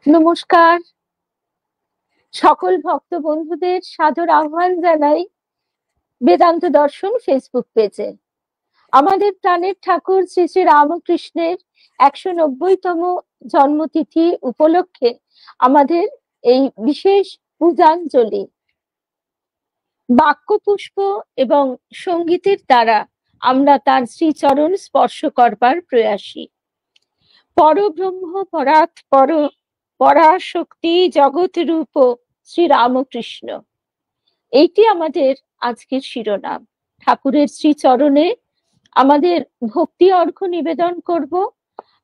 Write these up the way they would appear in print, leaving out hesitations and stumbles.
নমস্কার, সকল ভক্ত বন্ধুদের সাদর আহ্বান জানাই বেদান্ত দর্শন ফেসবুক পেজে। আমাদের প্রাণের ঠাকুর শ্রী শ্রী রামকৃষ্ণের 190তম জন্মতিথি উপলক্ষে আমাদের এই বিশেষ পূজাঞ্জলি বাক্যপুষ্প এবং সঙ্গীতের দ্বারা আমরা তার শ্রীচরণ স্পর্শ করবার প্রয়াসী। পরব্রহ্ম পরাৎ পর পরাশক্তি জগৎ রূপ শ্রী রামকৃষ্ণ, এইটি আমাদের আজকের শিরোনাম। ঠাকুরের শ্রীচরণে আমাদের ভক্তি অর্ঘ্য নিবেদন করব।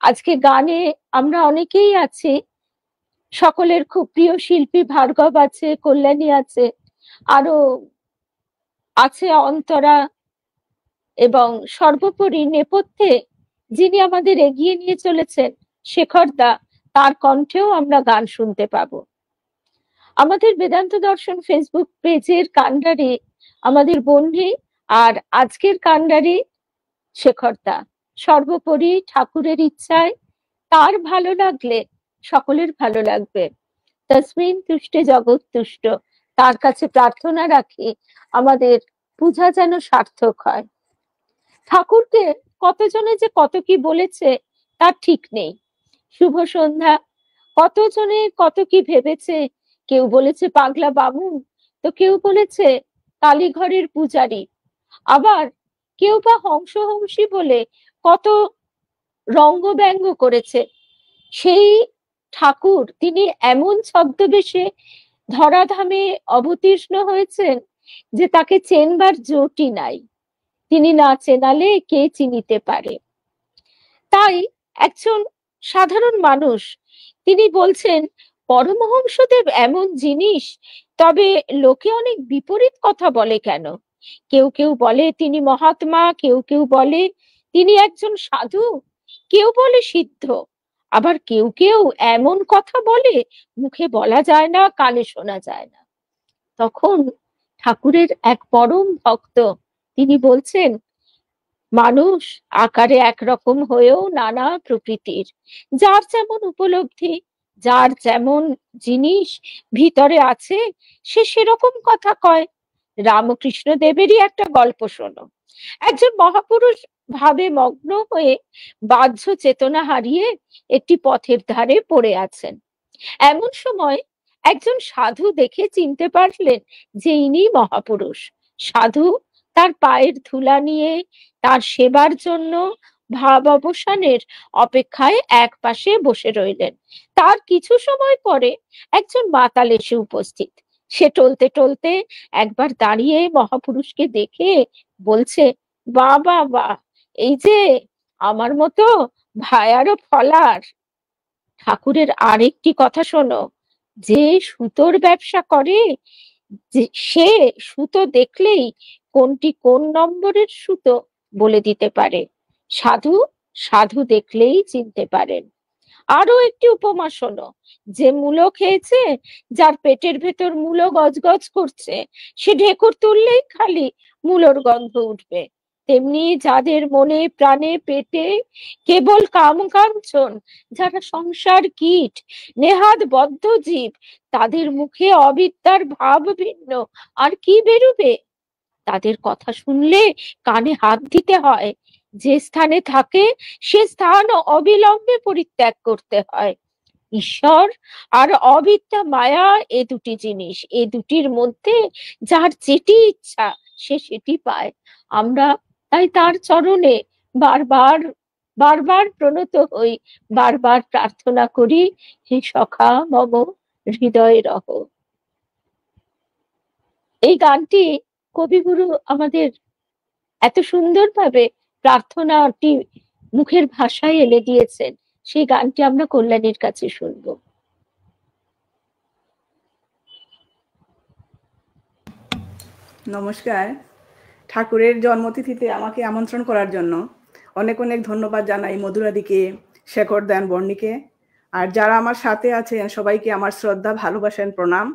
আজকে গানে আমরা অনেকেই আছি, সকলের খুব প্রিয় শিল্পী ভার্গব আছে, কল্যাণী আছে, আরো আছে অন্তরা, এবং সর্বোপরি নেপথ্যে যিনি আমাদের এগিয়ে নিয়ে চলেছেন শেখর দা, তার কণ্ঠেও আমরা গান শুনতে পাবো। আমাদের বেদান্ত দর্শন ফেসবুক পেজের কান্ডারি আমাদের বন্ধু, আর আজকের কান্ডারি শেখর দা। সর্বোপরি ঠাকুরের ইচ্ছায় তার ভালো লাগলে সকলের ভালো লাগবে। তসমিন তুষ্টে জগৎ তুষ্ট, তার কাছে প্রার্থনা রাখি আমাদের পূজা যেন সার্থক হয়। ঠাকুরকে কতজনে যে কত কি বলেছে তার ঠিক নেই। শুভ সন্ধ্যা। কতজনে কত কি ভেবেছে, কেউ বলেছে পাগলা বামুন, তো কেউ বলেছে কালীঘরের পূজারী, আবার কেউ বা হংসী বলে কত রঙ্গ ব্যঙ্গ করেছে। সেই ঠাকুর তিনি এমন ছদ্মবেশে ধরাধামে অবতীর্ণ হয়েছেন যে তাকে চেনবার জোটই নাই। তিনি না চেনালে কে চিনিতে পারে। তাই একজন সাধারণ মানুষ তিনি বলছেন পরমহংসদেব এমন জিনিস, তবে লোকে অনেক বিপরীত কথা বলে কেন? কেউ কেউ বলে তিনি মহাত্মা, কেউ কেউ বলে তিনি একজন সাধু, কেউ বলে সিদ্ধ, আবার কেউ কেউ এমন কথা বলে মুখে বলা যায় না, কানে শোনা যায় না। তখন ঠাকুরের এক পরম ভক্ত তিনি বলছেন মানুষ আকারে একরকম হয়েও নানা প্রকৃতির, যার যেমন উপলব্ধি, যার যেমন জিনিস ভিতরে আছে সে সেরকম কথা কয়। রামকৃষ্ণ দেবেরই একটা গল্প শোনো। একজন মহাপুরুষ ভাবে মগ্ন হয়ে বাহ্য চেতনা হারিয়ে একটি পথের ধারে পড়ে আছেন। এমন সময় একজন সাধু দেখে চিনতে পারলেন যে ইনি মহাপুরুষ। সাধু তার পায়ের ধুলা নিয়ে তার সেবার জন্য ভাব অবসানের অপেক্ষায় এক পাশে বসে রইলেন। তার কিছু সময় পরে একজন মাতাল এসে উপস্থিত। সে টলতে টলতে একবার দাঁড়িয়ে মহাপুরুষকে দেখে বলছে, বা বা বা, এই যে আমার মতো ভায়ারও ফলার। ঠাকুরের আরেকটি কথা শোনো, যে সুতোর ব্যবসা করে সে সুতো দেখলেই কোনটি কোন নম্বরের সুতো বলে দিতে পারে। সাধু সাধু দেখলেই চিনতে পারেন। আরো একটি উপমা শোনো, যে মূলো খেয়েছে, যার পেটের ভেতর মূলো গজগজ করছে, সে ঢেকুর তুললেই খালি মূলোর গন্ধ উঠবে। তেমনি যাদের মনে প্রাণে পেটে কেবল কাম কাঞ্চন, যারা সংসার কীট, নেহাত বদ্ধ জীব, তাদের মুখে অবিদ্যার ভাব ভিন্ন আর কি বেরুবে? তাদের কথা শুনলে কানে হাত দিতে হয়। যে স্থানে থাকে সে স্থান অবিলম্বে পরিত্যাগ করতে হয়। ঈশ্বর আর অবিদ্যা মায়া এ দুটি জিনিস, এ দুটির মধ্যে যার যেটি ইচ্ছা সে সেটি পায়। আমরা তাই তার চরণে বারবার বারবার প্রণত হই, বারবার প্রার্থনা করি, হে সখা মম হৃদয়ে রহ। এই গানটি কবিগুরু আমাদের এত সুন্দরভাবে প্রার্থনাটি মুখের ভাষায় এনে দিয়েছেন। সেই গানটি আমরা কল্যাণীর কাছে শুনবো। নমস্কার। ঠাকুরের জন্মতিথিতে আমাকে আমন্ত্রণ করার জন্য অনেক অনেক ধন্যবাদ জানাই মধুরাদিকে, শেখর দান বর্ণিকে, আর যারা আমার সাথে আছেন সবাইকে আমার শ্রদ্ধা, ভালোবাসেন, প্রণাম।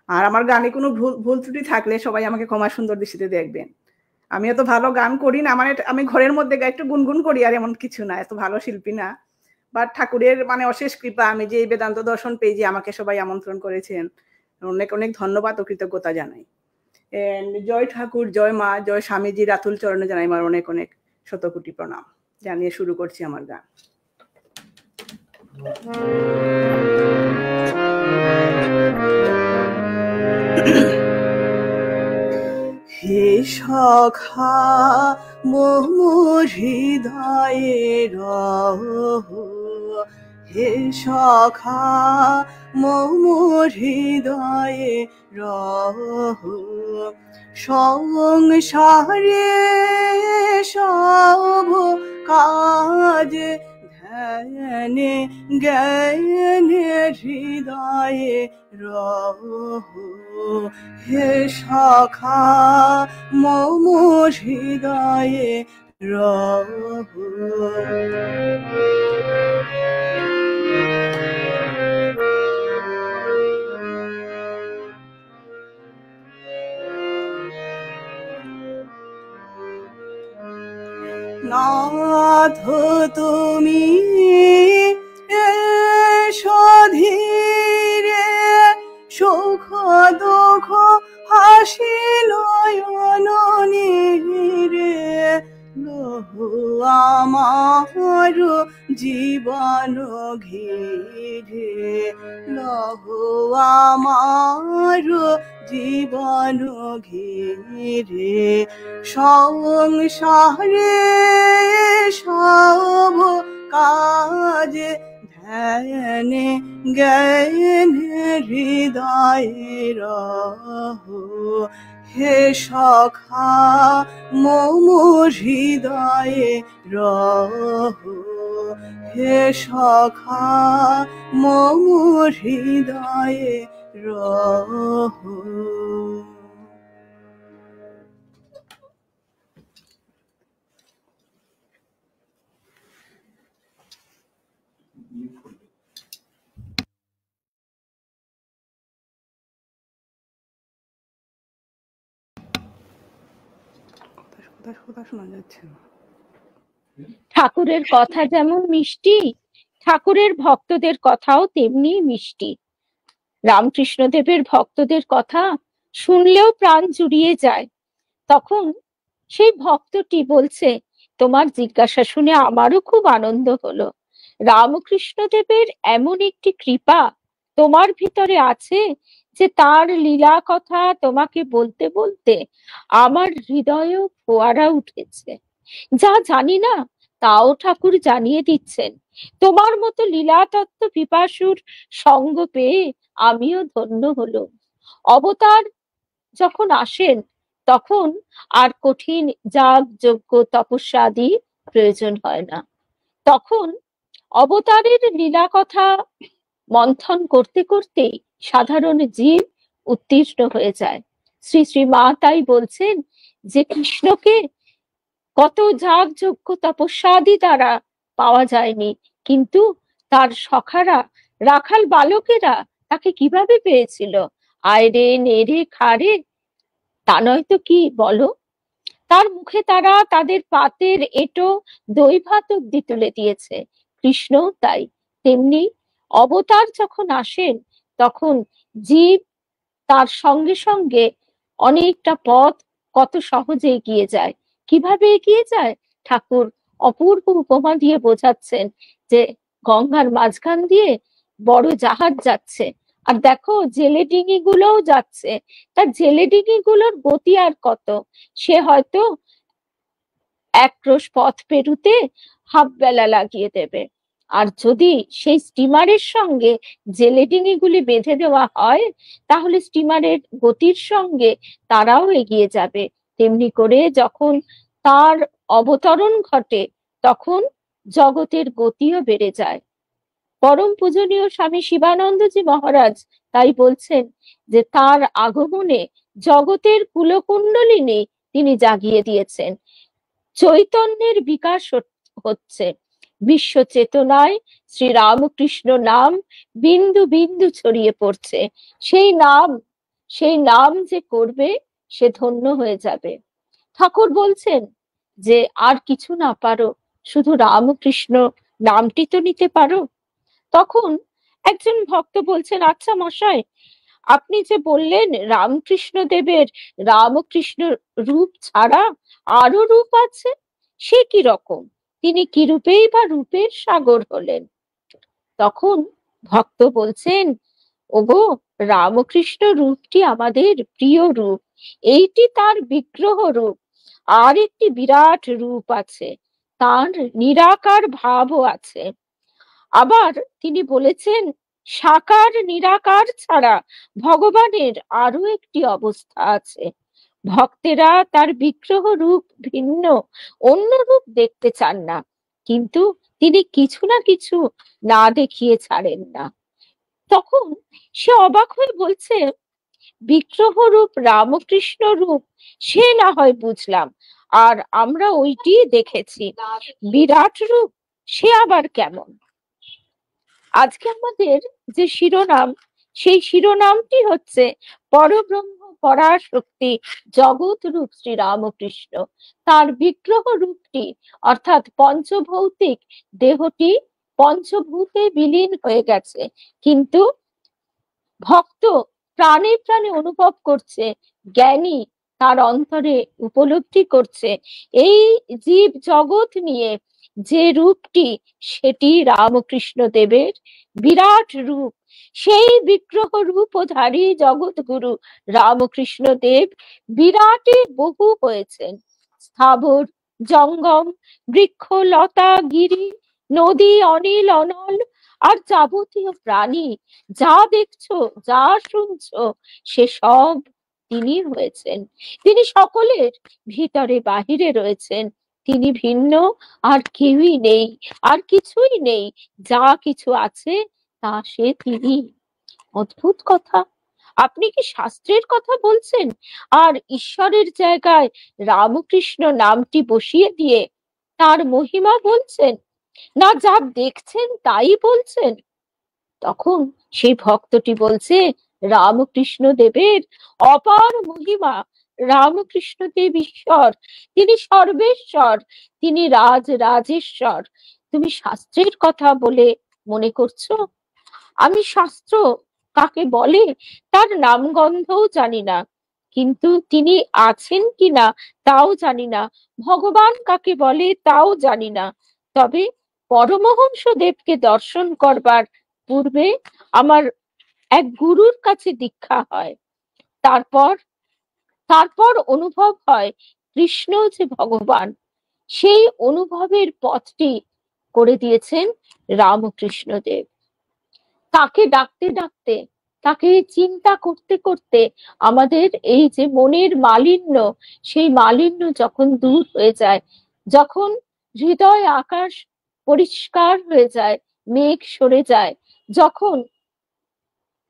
আর আমার গানে কোনো ভুল ত্রুটি থাকলে সবাই আমাকে ক্ষমা সুন্দর দৃষ্টিতে দেখবেন। আমি এত ভালো গান করি না, আমি ঘরের মধ্যে একটু গুনগুন করি, আর এমন কিছু না, এত ভালো শিল্পী না। বাট ঠাকুরের মানে অশেষ কৃপা, আমি যে এই বেদান্ত দর্শন পেয়ে যে আমাকে সবাই আমন্ত্রণ করেছেন, অনেক অনেক ধন্যবাদ ও কৃতজ্ঞতা জানাই। জয় ঠাকুর, জয় মা, জয় স্বামীজির আতুল চরণে জানাই আমার অনেক অনেক শতকোটি প্রণাম জানিয়ে শুরু করছি আমার গান। হে সখা মোর হৃদয়ে রহ, হে সখা মোর হৃদয়ে রহ, সংসারে সব কাজ ধ্যানে জ্ঞানে হৃদয়ে রহ, হে সখা মোর হৃদয়ে রহ। নাথ তুমি এসো ধীরে, সুখ দুঃখ হাসি নয়ন নীরে, লহু আমার জীবন ঘিরে, লহু আমার জীবন ঘিরে, সংসারে সব কাজ ধ্যানে জ্ঞানে হৃদয়ে রহ, হে সখা মোর হৃদয়ে রহ, হে সখা মোর হৃদয়ে রহ। শোনা যাচ্ছে না। ঠাকুরের কথা যেমন মিষ্টি, ঠাকুরের ভক্তদের কথাও তেমনি মিষ্টি। রামকৃষ্ণদেবের ভক্তদের কথা শুনলেও প্রাণ জুড়িয়ে যায়। তখন সেই ভক্তটি বলছে, তোমার জিজ্ঞাসা শুনে আমারও খুব আনন্দ হলো। রামকৃষ্ণদেবের এমন একটি কৃপা তোমার ভিতরে আছে যে তার লীলা কথা তোমাকে বলতে বলতে আমার হৃদয়েও ফোয়ারা উঠেছে। যা জানি না তাও ঠাকুর জানিয়ে দিচ্ছেন। তোমার মতো লীলা তত্ত্ব পিপাসুর সঙ্গ পেয়ে আমিও ধন্য হলো। অবতার যখন আসেন তখন আর কঠিন যাগ যজ্ঞ তপস্যা আদি প্রয়োজন হয় না। তখন অবতারের লীলা কথা মন্থন করতে করতেই সাধারণ জীব উত্তীর্ণ হয়ে যায়। শ্রী শ্রী মা তাই বলছেন যে কৃষ্ণকে কত যাগ যজ্ঞ তপস্যা আদি দ্বারা পাওয়া যায়নি, কিন্তু তার সখারা রাখাল বালকেরা তাকে কিভাবে পেয়েছিল? আয়রে নেড়ে খারে, তা নয় তো কি বলো? তার মুখে তারা তাদের পাতের এঁটো দই ভাত অব্দি তুলে দিয়েছে। কৃষ্ণ তাই তেমনি অবতার যখন আসেন তখন জীব তার সঙ্গে সঙ্গে অনেকটা পথ কত সহজে এগিয়ে যায়। কিভাবে এগিয়ে যায়? ঠাকুর অপূর্ব উপমা দিয়ে বোঝাচ্ছেন যে গঙ্গার মাঝখান দিয়ে বড় জাহাজ যাচ্ছে, আর দেখো জেলে ডিঙি গুলোও যাচ্ছে। তার জেলে ডিঙি গুলোর গতি আর কত? সে হয়তো এক ক্রোশ পথ পেরুতে হাফ বেলা লাগিয়ে দেবে। আর যদি সেই স্টিমারের সঙ্গে জেলে ডিঙিগুলি বেঁধে দেওয়া হয় তাহলে স্টিমারের গতির সঙ্গে তারাও এগিয়ে যাবে। তেমনি করে যখন তার অবতরণ ঘটে তখন জগতের গতিও বেড়ে যায়। পরম পূজনীয় স্বামী শিবানন্দজি মহারাজ তাই বলছেন যে তার আগমনে জগতের কুলকুণ্ডলিনী তিনি জাগিয়ে দিয়েছেন। চৈতন্যের বিকাশ হচ্ছে। বিশ্ব চেতনায় শ্রী রামকৃষ্ণ নাম বিন্দু বিন্দু ছড়িয়ে পড়ছে। সেই নাম যে করবে সে ধন্য হয়ে যাবে। ঠাকুর বলছেন যে আর কিছু না পারো, শুধু রামকৃষ্ণ নামটি তো নিতে পারো। তখন একজন ভক্ত বলছেন, আচ্ছা মশাই, আপনি যে বললেন রামকৃষ্ণ দেবের রামকৃষ্ণ রূপ ছাড়া আরো রূপ আছে, সে কি রকম? তিনি কি রূপেই বা রূপের সাগর হলেন? তখন ভক্ত বলছেন, ওগো, রামকৃষ্ণ রূপটি আমাদের প্রিয় রূপ, এইটি তার বিগ্রহ রূপ। আর একটি বিরাট রূপ আছে, তার নিরাকার ভাবও আছে। আবার তিনি বলেছেন, সাকার নিরাকার ছাড়া ভগবানের আরো একটি অবস্থা আছে। ভক্তেরা তার বিগ্রহ রূপ ভিন্ন অন্য রূপ দেখতে চান না, কিন্তু তিনি কিছু না কিছু না দেখিয়ে ছাড়েন না। তখন সে অবাক হয়ে বলছে, বিগ্রহ রূপ রামকৃষ্ণ রূপ সে না হয় বুঝলাম, আর আমরা ওইটি দেখেছি, বিরাট রূপ সে আবার কেমন? আজকে আমাদের যে শিরোনাম, সেই শিরোনামটি হচ্ছে পরব্রহ্ম পরাশক্তি জগৎ রূপ শ্রী রামকৃষ্ণ। তার বিগ্রহ রূপটি অর্থাৎ পঞ্চভৌতিক দেহটি পঞ্চভূতে বিলীন হয়ে গেছে, কিন্তু ভক্ত প্রাণে প্রাণে অনুভব করছে, জ্ঞানী তার অন্তরে উপলব্ধি করছে, এই জীব জগৎ নিয়ে যে রূপটি, সেটি রামকৃষ্ণ দেবের বিরাট রূপ। সেই বিগ্রহ রূপধারী জগৎ গুরু রামকৃষ্ণ দেব বিরাটে বহু হয়েছেন। স্থাবর জঙ্গম, বৃক্ষ লতা গিরি, নদী অনিল অনল আর যাবতীয় প্রাণী, যা দেখছো যা শুনছো, সে সব তিনি হয়েছেন। তিনি সকলের ভিতরে বাহিরে রয়েছেন, তিনি ভিন্ন, আর কেউই নেই, আর কিছুই নেই। যা কিছু আছে তা সে তিনি। অদ্ভুত কথা। আপনি কি শাস্ত্রের কথা বলছেন, আর ঈশ্বরের জায়গায় রামকৃষ্ণ নামটি বসিয়ে দিয়ে তার মহিমা বলছেন, না যা দেখছেন তাই বলছেন? তখন সেই ভক্তটি বলছে, রামকৃষ্ণ দেবের অপার মহিমা, রামকৃষ্ণ দেব ঈশ্বর, তিনি সর্বেশ্বর, তিনি রাজেশ্বর। তুমি শাস্ত্রের কথা বলে মনে করছো? আমি শাস্ত্র কাকে বলে তার নামগন্ধও জানি না, কিন্তু তিনি আছেন কিনা তাও জানি না, ভগবান কাকে বলে তাও জানি না। তবে পরমহংস দেবকে দর্শন করবার পূর্বে আমার এক গুরুর কাছে দীক্ষা হয়, তারপর তারপর অনুভব হয় কৃষ্ণ যে ভগবান। সেই অনুভবের পথটি করে দিয়েছেন রামকৃষ্ণ দেব। তাকে ডাকতে ডাকতে, তাকে চিন্তা করতে করতে আমাদের এই যে মনের মালিন্য, সেই মালিন্য যখন দূর হয়ে যায়, যখন হৃদয় আকাশ পরিষ্কার হয়ে যায়, মেঘ সরে যায়, যখন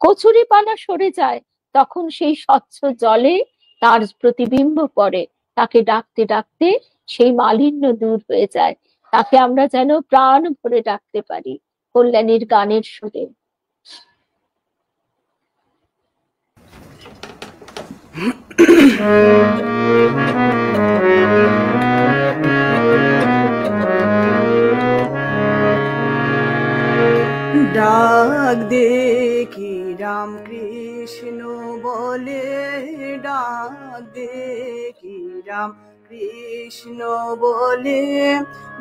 কচুরিপানা সরে যায়, তখন সেই স্বচ্ছ জলে তার প্রতিবিম্ব পড়ে। তাকে ডাকতে ডাকতে সেই মালিন্য দূর হয়ে যায়, তাকে আমরা যেন প্রাণ ভরে ডাকতে পারি কল্যাণীর গানের সুরে। ডাক দে কি রাম কৃষ্ণ বলে, ডাক দে কি রাম কৃষ্ণ বলে,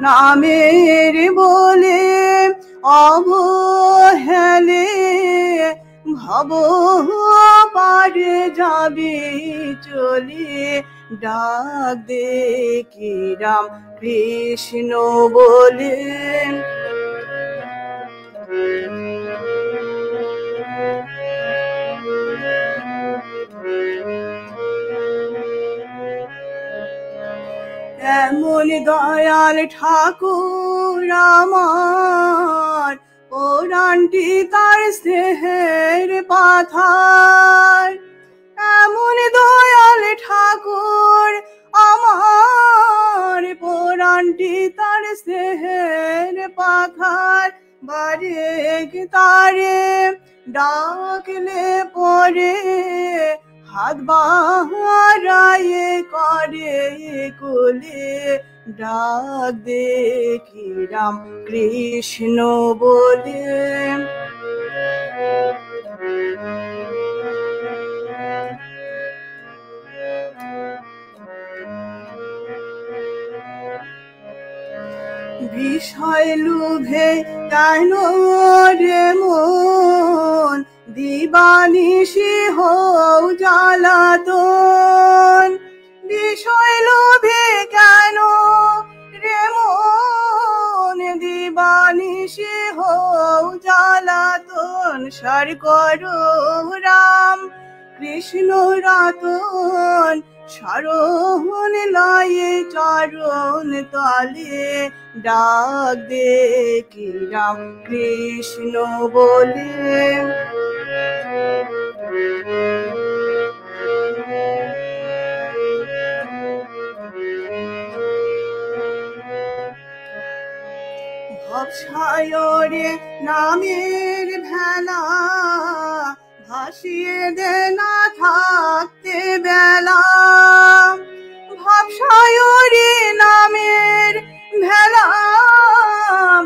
নামের বলে অবহেলে ভব পারে যাবি চলে। ডাক দে কি রাম কৃষ্ণ বলে। এমন দয়াল ঠাকুর আমার, পুরাণটি তার স্নেহের পাথার। এমন দয়াল ঠাকুর আমার, পুরাণটি তার স্নেহের পাথার। বারে তারে ডাকলে পরে হাত বাড়ায়ে করে কোলে। ডাক দেখি রাম কৃষ্ণ বলে। বিষয় লোভে কেন রে মন, দিবানিশি হও জ্বালাতন। বিষয় লোভে কেন রে মন, দিবানিশি হও জ্বালাতন। সার করো রাম কৃষ্ণ রাতন, সারণ লয়ে চরণ তলে। ডাক দেখি রাম কৃষ্ণ বলে। ভবসায়রে নামের ভেলা, ভাসিয়ে দে না থাকতে বেলা। ভবসায়রে নামের ভেলা,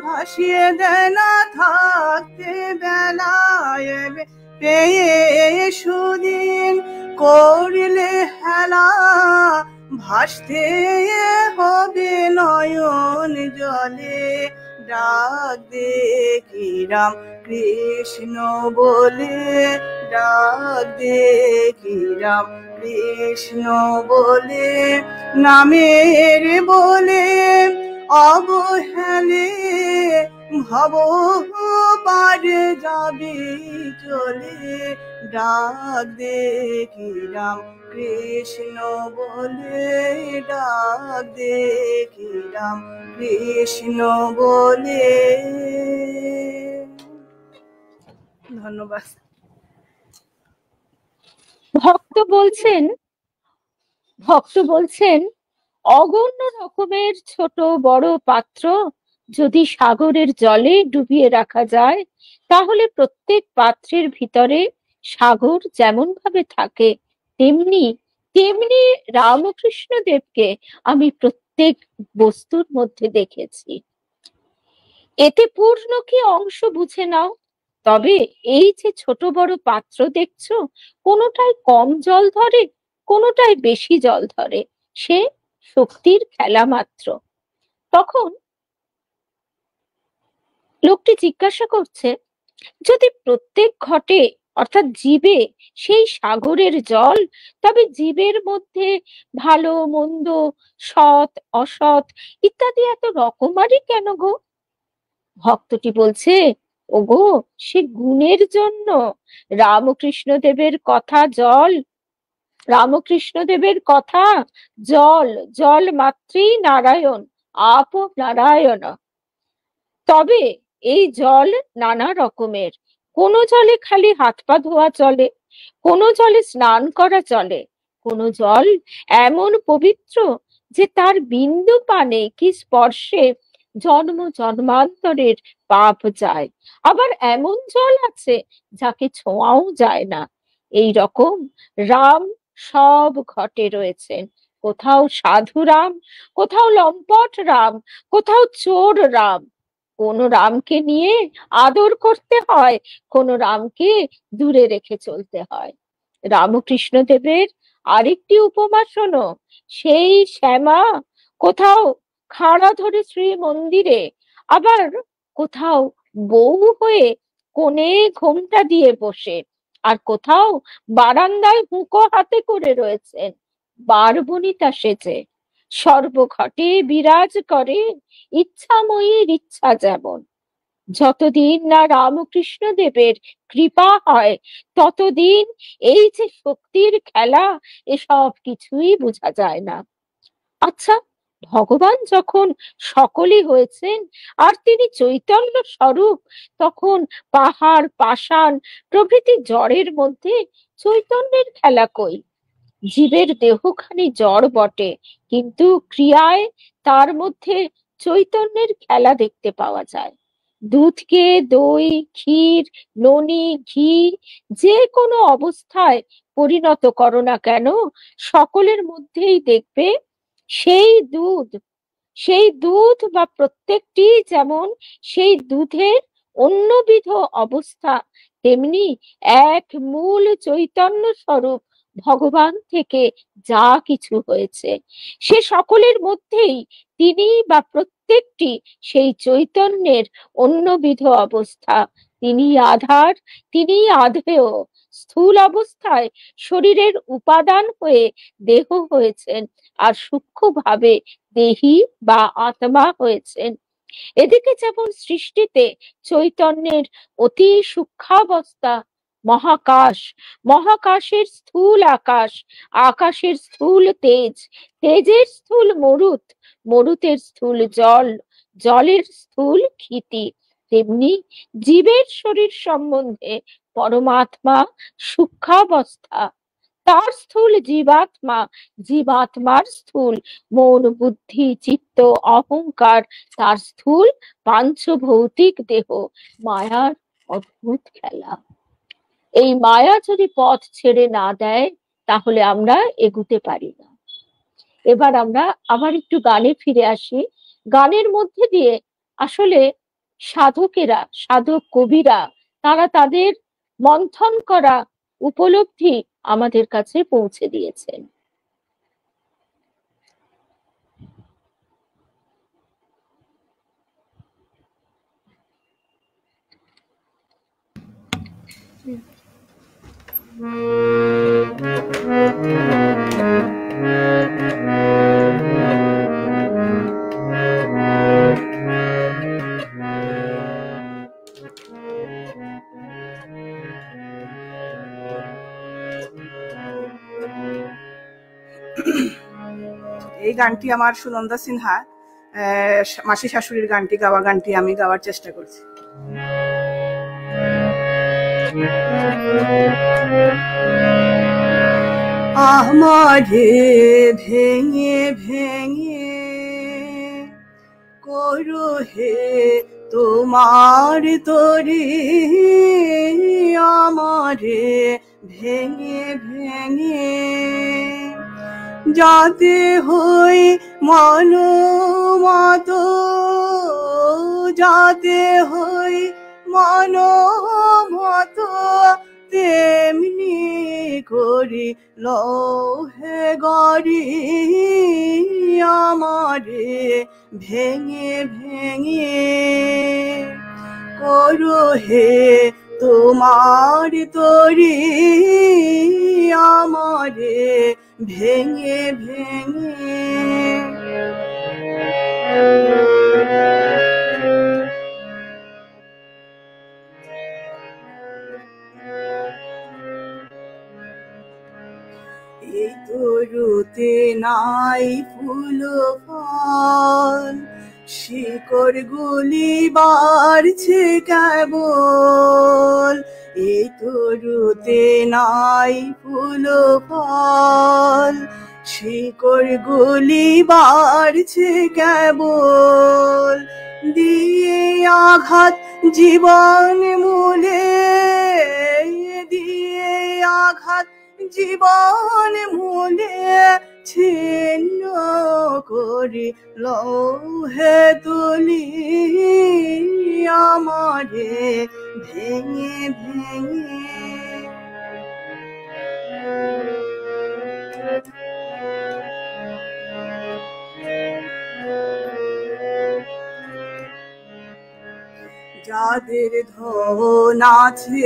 ভাসিয়ে দে না থাকতে বেলা। পেয়ে সুদিন করলে হেলা, ভাসতে হবে নয়ন জলে। ডাক দেখি রাম কৃষ্ণ বলে, ডাক দেখি রাম কৃষ্ণ বলে। নামের বলে অবহেলে, ভব পারে যাবি চলে। ডাক দেখি রাম কৃষ্ণ বলে, ডাক দেখি রাম কৃষ্ণ বলে। ধন্যবাদ। ভক্ত বলছেন অগণ্য রকমের ছোট বড় পাত্র যদি সাগরের জলে ডুবিয়ে রাখা যায়, তাহলে প্রত্যেক পাত্রের ভিতরে সাগর যেমন ভাবে থাকে, তেমনি তেমনি রামকৃষ্ণ দেবকে আমি প্রত্যেক বস্তুর মধ্যে দেখেছি। এতে পূর্ণ কি অংশ বুঝে নাও। তবে এই যে ছোট বড় পাত্র দেখছো, কোনোটাই কম জল ধরে, কোনোটাই বেশি জল ধরে, সে শক্তির খেলা মাত্র। তখন লোকটি জিজ্ঞাসা করছে, যদি প্রত্যেক ঘটে অর্থাৎ জীবে সেই সাগরের জল, তবে জীবের মধ্যে ভালো মন্দ, সৎ অসৎ ইত্যাদি এত রকমারই কেন গো? ভক্তটি বলছে, ওগো সে গুণের জন্য। রামকৃষ্ণ দেবের কথা জল, রামকৃষ্ণ দেবের কথা জল, জল মাত্রই নারায়ণ, আপ নারায়ণ। তবে এই জল নানা রকমের। কোন জলে খালি হাত পা ধোয়া চলে, কোন জলে স্নান করা চলে, কোন জল এমন পবিত্র যে তার বিন্দু পানে কি স্পর্শে জন্ম জন্মান্তরের পাপ যায়। আবার এমন জল আছে যাকে ছোঁয়াও যায় না। এই রকম রাম সব ঘটে রয়েছেন। কোথাও সাধু রাম, কোথাও লম্পট রাম, কোথাও চোর রাম। কোন রামকে নিয়ে আদর করতে হয়, কোন রামকে দূরে রেখে চলতে হয়। রামকৃষ্ণ দেবের আরেকটি উপমা শোনো। সেই শ্যামা কোথাও খাড়া ধরে শ্রী মন্দিরে, আবার কোথাও বউ হয়ে কোণে ঘোমটা দিয়ে বসে, আর কোথাও বারান্দায় হুঁকো হাতে করে রয়েছেন বারবনিতা সেজে। সর্বঘটে বিরাজ করে ইচ্ছাময়ীর ইচ্ছা যেমন। যতদিন না রামকৃষ্ণ দেবের কৃপা হয়, ততদিন এই যে শক্তির খেলা, এসব কিছুই বোঝা যায় না। আচ্ছা, ভগবান যখন সকলই হয়েছেন আর তিনি চৈতন্য স্বরূপ, তখন পাহাড় পাষাণ প্রভৃতি জড়ের মধ্যে চৈতন্যের খেলা কই? জীবের দেহখানি জড় বটে, কিন্তু ক্রিয়ায় তার মধ্যে চৈতন্যের খেলা দেখতে পাওয়া যায়। দুধকে দই, ক্ষীর, ননি, ঘি যে কোনো অবস্থায় পরিণত করো না কেন, সকলের মধ্যেই দেখবে সেই দুধ সেই দুধ বা প্রত্যেকটি যেমন সেই দুধের অন্যবিধ অবস্থা, তেমনি এক মূল চৈতন্য স্বরূপ ভগবান থেকে যা কিছু হয়েছে সে সকলের মধ্যেই তিনি বা প্রত্যেকটি সেই চৈতন্যের অন্যবিধ অবস্থা। তিনি আধার, তিনি আধেয়। স্থূল অবস্থায় শরীরের উপাদান হয়ে দেহ হয়েছেন, আর সূক্ষ্মভাবে দেহি বা আত্মা হয়েছেন। এদিকে যেমন সৃষ্টিতে চৈতন্যের অতি সূক্ষ্মাবস্থা মহাকাশ, মহাকাশের স্থূল আকাশ, আকাশের স্থূল তেজ, তেজের স্থূল মরুত, মরুতের স্থূল জল, জলের স্থূল ক্ষিতি, তেমনি জীবের শরীর সম্বন্ধে পরমাত্মা সূক্ষ্মাবস্থা, তার স্থূল জীবাত্মা, জীবাত্মার স্থূল মন বুদ্ধি চিত্ত অহংকার, তার স্থূল পাঞ্চভৌতিক দেহ। মায়ার অদ্ভুত খেলা। এই মায়া যদি পথ ছেড়ে না দেয় তাহলে আমরা এগুতে পারি না। এবার আমরা আবার একটু গানে ফিরে আসি। গানের মধ্যে দিয়ে আসলে সাধকেরা, সাধক কবিরা, তারা তাদের মন্থন করা উপলব্ধি আমাদের কাছে পৌঁছে দিয়েছেন। এই গানটি আমার সুনন্দা সিনহা মাসি শাশুড়ির গানটি গাওয়া গানটি আমি গাওয়ার চেষ্টা করছি। আমারে ভেঙে ভেঙে করো হে তোমার তরি, আমারে ভেঙে ভেঙে যাতে হই মন মত, যাতে হই মন মত, তেমনি করি লহে গরি, আমারে ভেঙে ভেঙে করো হে তোমার তরি, আমারে ভেঙে ভেঙে। এই তরুতে নাই ফুল ফল, শিকড় গুলি বাড়ছে কেবল, এই তরুতে নাই ফুল ফল, শিকড় গুলি বাড়ছে কেবল, দিয়ে আঘাত জীবন মূলে, দিয়ে আঘাত জীবন মূলে, ছিন্ন করি লহে তুলি, আমারে ভেঙে ভেঙে। যাদের ধন আছে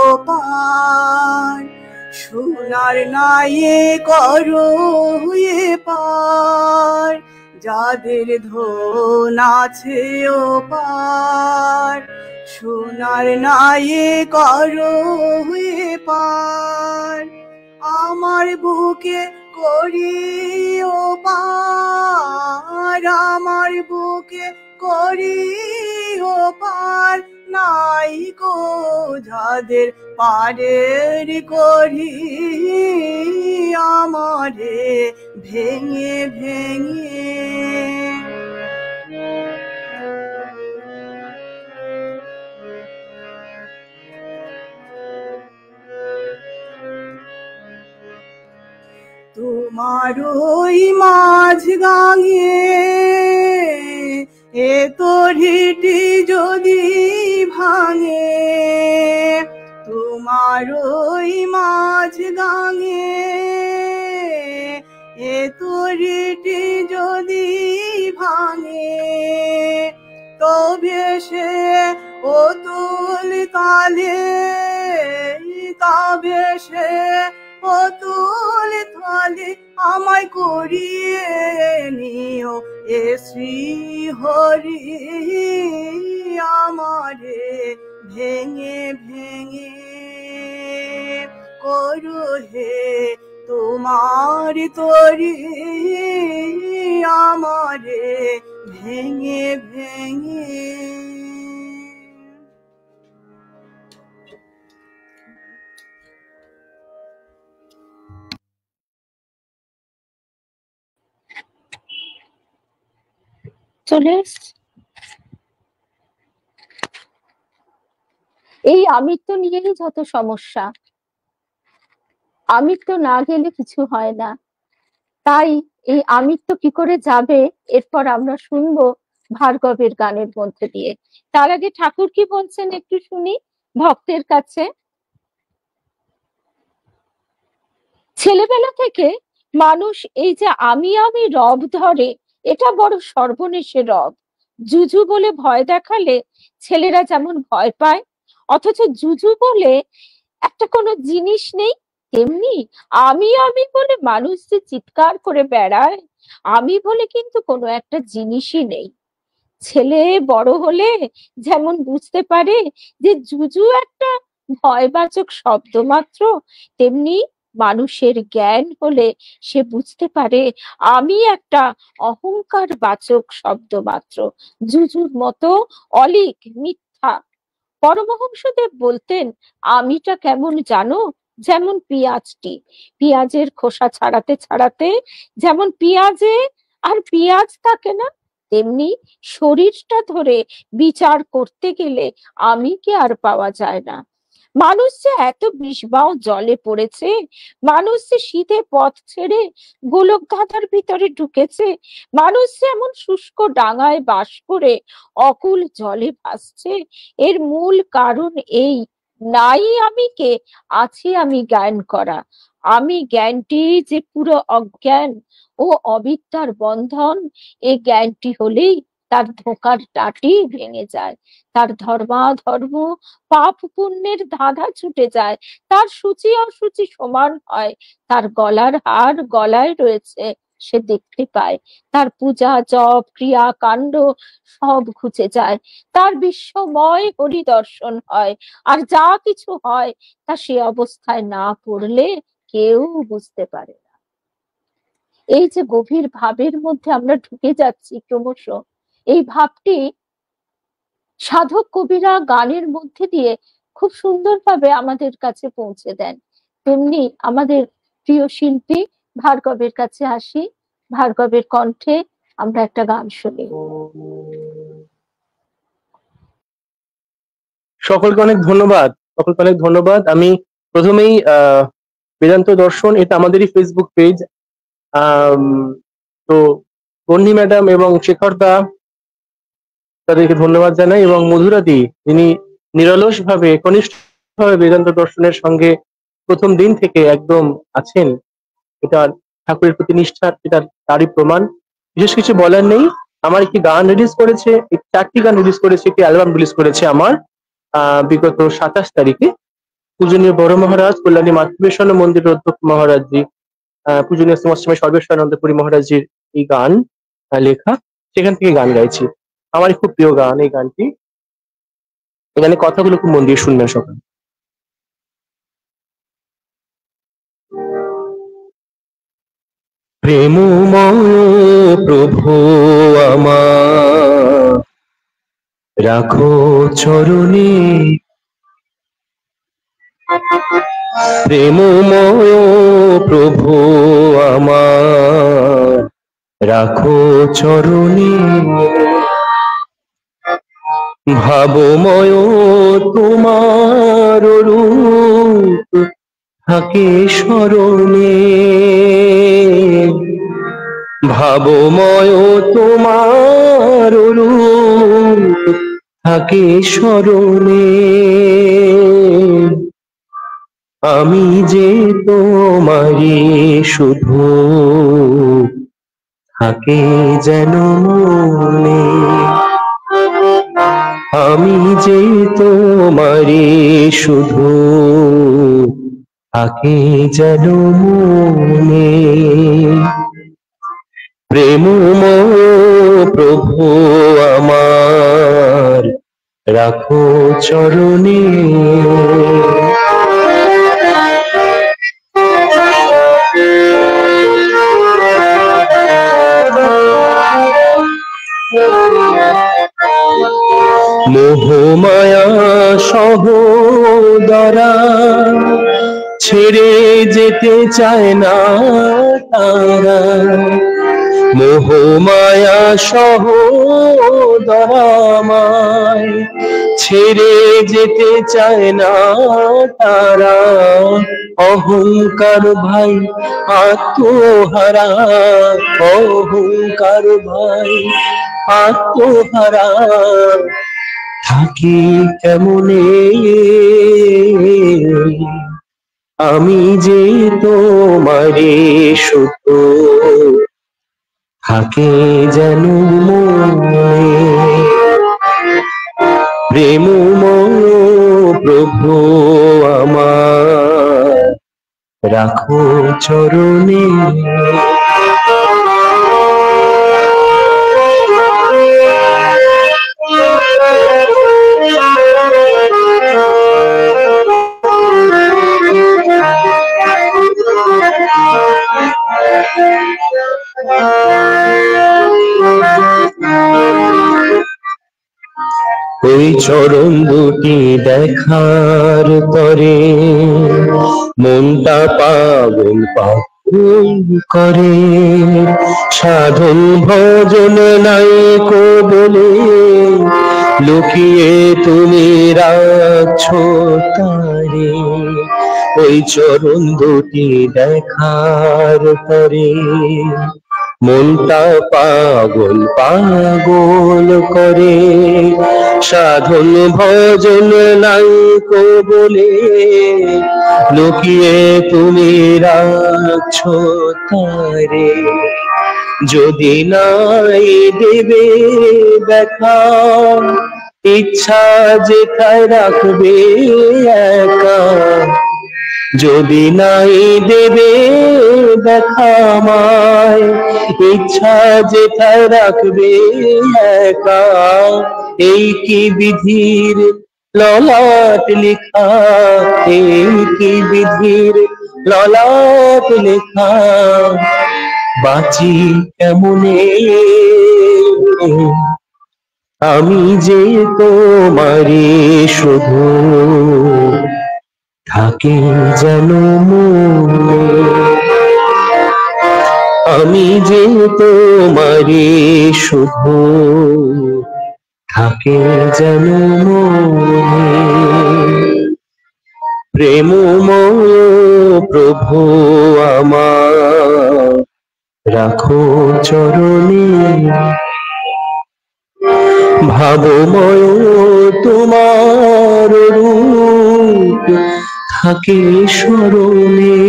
অপার, সোনার নায়ে করো হয়ে পার, যাদের ধন আছে অপার, সোনার নায়ে করো হয়ে পার, আমার বুকে করি পার, আমার বুকে করি পার, নাই কো যাদের পারের করি, আমারে ভেঙে ভেঙে। তোমারই মাঝ গাঙে এ তরিটি যদি ভাঙে, তোমারই মাঝ গাঙে এ তরিটি যদি ভাঙে, তবে সে অতুল তালে, তবে সে অতুল তালে আমায় করিয়ে নিও এ শ্রী হরি, আমারে ভেঙে ভেঙে করো হে তোমার তরি, আমারে ভেঙে ভেঙে। চলে এসছে। এই আমিত্ব নিয়েই যত সমস্যা, আমিত্ব না গেলে কিছু হয় না। তাই এই আমিত্ব কি করে যাবে, এরপর আমরা শুনবো ভার্গবের গানের মধ্যে দিয়ে। তার আগে ঠাকুর কি বলছেন একটু শুনি ভক্তের কাছে। ছেলেবেলা থেকে মানুষ এই যে আমি আমি রব ধরে, এটা বড় সর্বনেশে রব। জুজু বলে ভয় দেখালে ছেলেরা যেমন ভয় পায়, অথচ জুজু বলে একটা কোনো জিনিস নেই, তেমনি আমি বলে মানুষ যে চিৎকার করে বেড়ায়, আমি বলে কিন্তু কোনো একটা জিনিসই নেই। ছেলে বড় হলে যেমন বুঝতে পারে যে জুজু একটা ভয়বাচক শব্দ মাত্র, তেমনি মানুষের জ্ঞান হলে সে বুঝতে পারে আমি একটা অহংকার বাচক শব্দ মাত্র, জুজুর মতো অলীক মিথ্যা। পরমহংসদেব বলতেন আমিটা কেমন জানো, যেমন পেঁয়াজটি, পেঁয়াজের খোসা ছাড়াতে ছাড়াতে যেমন পেঁয়াজে আর পেঁয়াজ থাকে না, তেমনি শরীরটা ধরে বিচার করতে গেলে আমি কি আর পাওয়া যায় না। মানুষ যে এত বিষবাও জলে পড়েছে, মানুষ যে শীতে পথ ছেড়ে গোলক ধাঁধার ভিতরে ঢুকেছে, মানুষ যে এমন শুষ্ক ডাঙায় বাস করে অকুল জলে ভাসছে, এর মূল কারণ এই নাই আমিকে, আছে আমি জ্ঞান করা। আমি জ্ঞানটি যে পুরো অজ্ঞান ও অবিদ্যার বন্ধন, এই জ্ঞানটি হলেই তার ধোঁকার টাটি ভেঙে যায়, তার ধর্মাধর্ম পাপ পুণ্যের ধাঁধা ছুটে যায়, তার সূচি অসুচি সমান হয়, তার গলার হার গলায় রয়েছে সে দেখতে পায়, তার পূজা জপ ক্রিয়া কাণ্ড সব ঘুচে যায়, তার বিশ্বময় পরিদর্শন হয়, আর যা কিছু হয় তা সে অবস্থায় না পড়লে কেউ বুঝতে পারে না। এই যে গভীর ভাবের মধ্যে আমরা ঢুকে যাচ্ছি ক্রমশ, এই ভাবটি সাধক কবিরা গানের মধ্যে দিয়ে খুব সুন্দরভাবে আমাদের কাছে পৌঁছে দেন। তেমনি আমাদের প্রিয় শিল্পী ভার্গবের কাছে আসি, ভার্গবের কণ্ঠে আমরা একটা গান শুনি। সকলকে অনেক ধন্যবাদ, সকলকে অনেক ধন্যবাদ। আমি প্রথমেই বেদান্ত দর্শন, এটা আমাদেরই ফেসবুক পেজ, তো বন্নি ম্যাডাম এবং শেখর দা, তাদেরকে ধন্যবাদ জানাই, এবং মধুরাদি যিনি নিরলস ভাবে কনিষ্ঠ ভাবে বেদান্ত দর্শনের সঙ্গে প্রথম দিন থেকে একদম আছেন, এটা ঠাকুরের প্রতি নিষ্ঠা, এটা তারই প্রমাণ। বিশেষ কিছু বলার নেই। আমার একটি গান রিলিজ করেছে, 4টি গান রিলিজ করেছে, একটি অ্যালবাম রিলিজ করেছে আমার বিগত 27 তারিখে। পূজনীয় বড় মহারাজ কল্যাণী মাতৃবেশন মন্দিরের অধ্যক্ষ মহারাজজি, পূজনীয় শ্রীমৎস্বামী সর্বেশ্বরানন্দপুরী মহারাজজির এই গান লেখা, সেখান থেকে গান গাইছি। আমার খুব প্রিয় গান এই গানটি। এখানে কথাগুলো খুব মন দিয়ে শুনবেন সকাল। প্রেমময় প্রভু আমার রাখো চরণে, প্রেমময় প্রভু আমার রাখো চরণে, ভাবময় তোমার রূপ থাকে স্মরণে, ভাবময় তোমার রূপ থাকে স্মরণে। আমি যে তোমারই শুধু, থাকে যেন মনে। আমি যে তোমারই শুধু, থাকে যেন মনে। প্রেমময় প্রভু আমার, রাখো চরণে। মোহমায়া সহোদরা ছেড়ে যেতে চায় না তারা। মোহমায়া সহোদরা আমায় ছেড়ে যেতে চায় না তারা। অহংকার ভাই আত্মহারা, অহংকার ভাই আত্মহারা, থাকি কেমনে। আমি যে তোমারে শুধু, থাকে যেন মনে। প্রেমময় প্রভু আমার, রাখো চরণে। ওই চরণ দুটি দেখার পরে মনটা পাগল পাগল করে। সাধন ভজন নাই কো বলে লুকিয়ে তুমি রাখছো তারে। ওই চরণ দুটি দেখার পরে মনটা পাগল পাগল করে। সাধন ভজন নাই কো বলে লুকিয়ে তুমি রাখছো তারে। যদি নাই দেবে দেখা, ইচ্ছা যেথায় রাখবে একা। যদি নাই দেবে দেখা আমায়, ইচ্ছা যেথায় রাখবে একা। এই কি বিধির ললাট লেখা, এই কি বিধির ললাট লেখা। বাঁচি কেমনে আমি যে তোমারে শুধু, থাকে যেন মনে। আমি যে তোমারে শুধু, থাকে যেন মনে। প্রেমময় প্রভু আমার, রাখো চরণে। ভাবময় তোমার রূপ থাকে স্মরণে।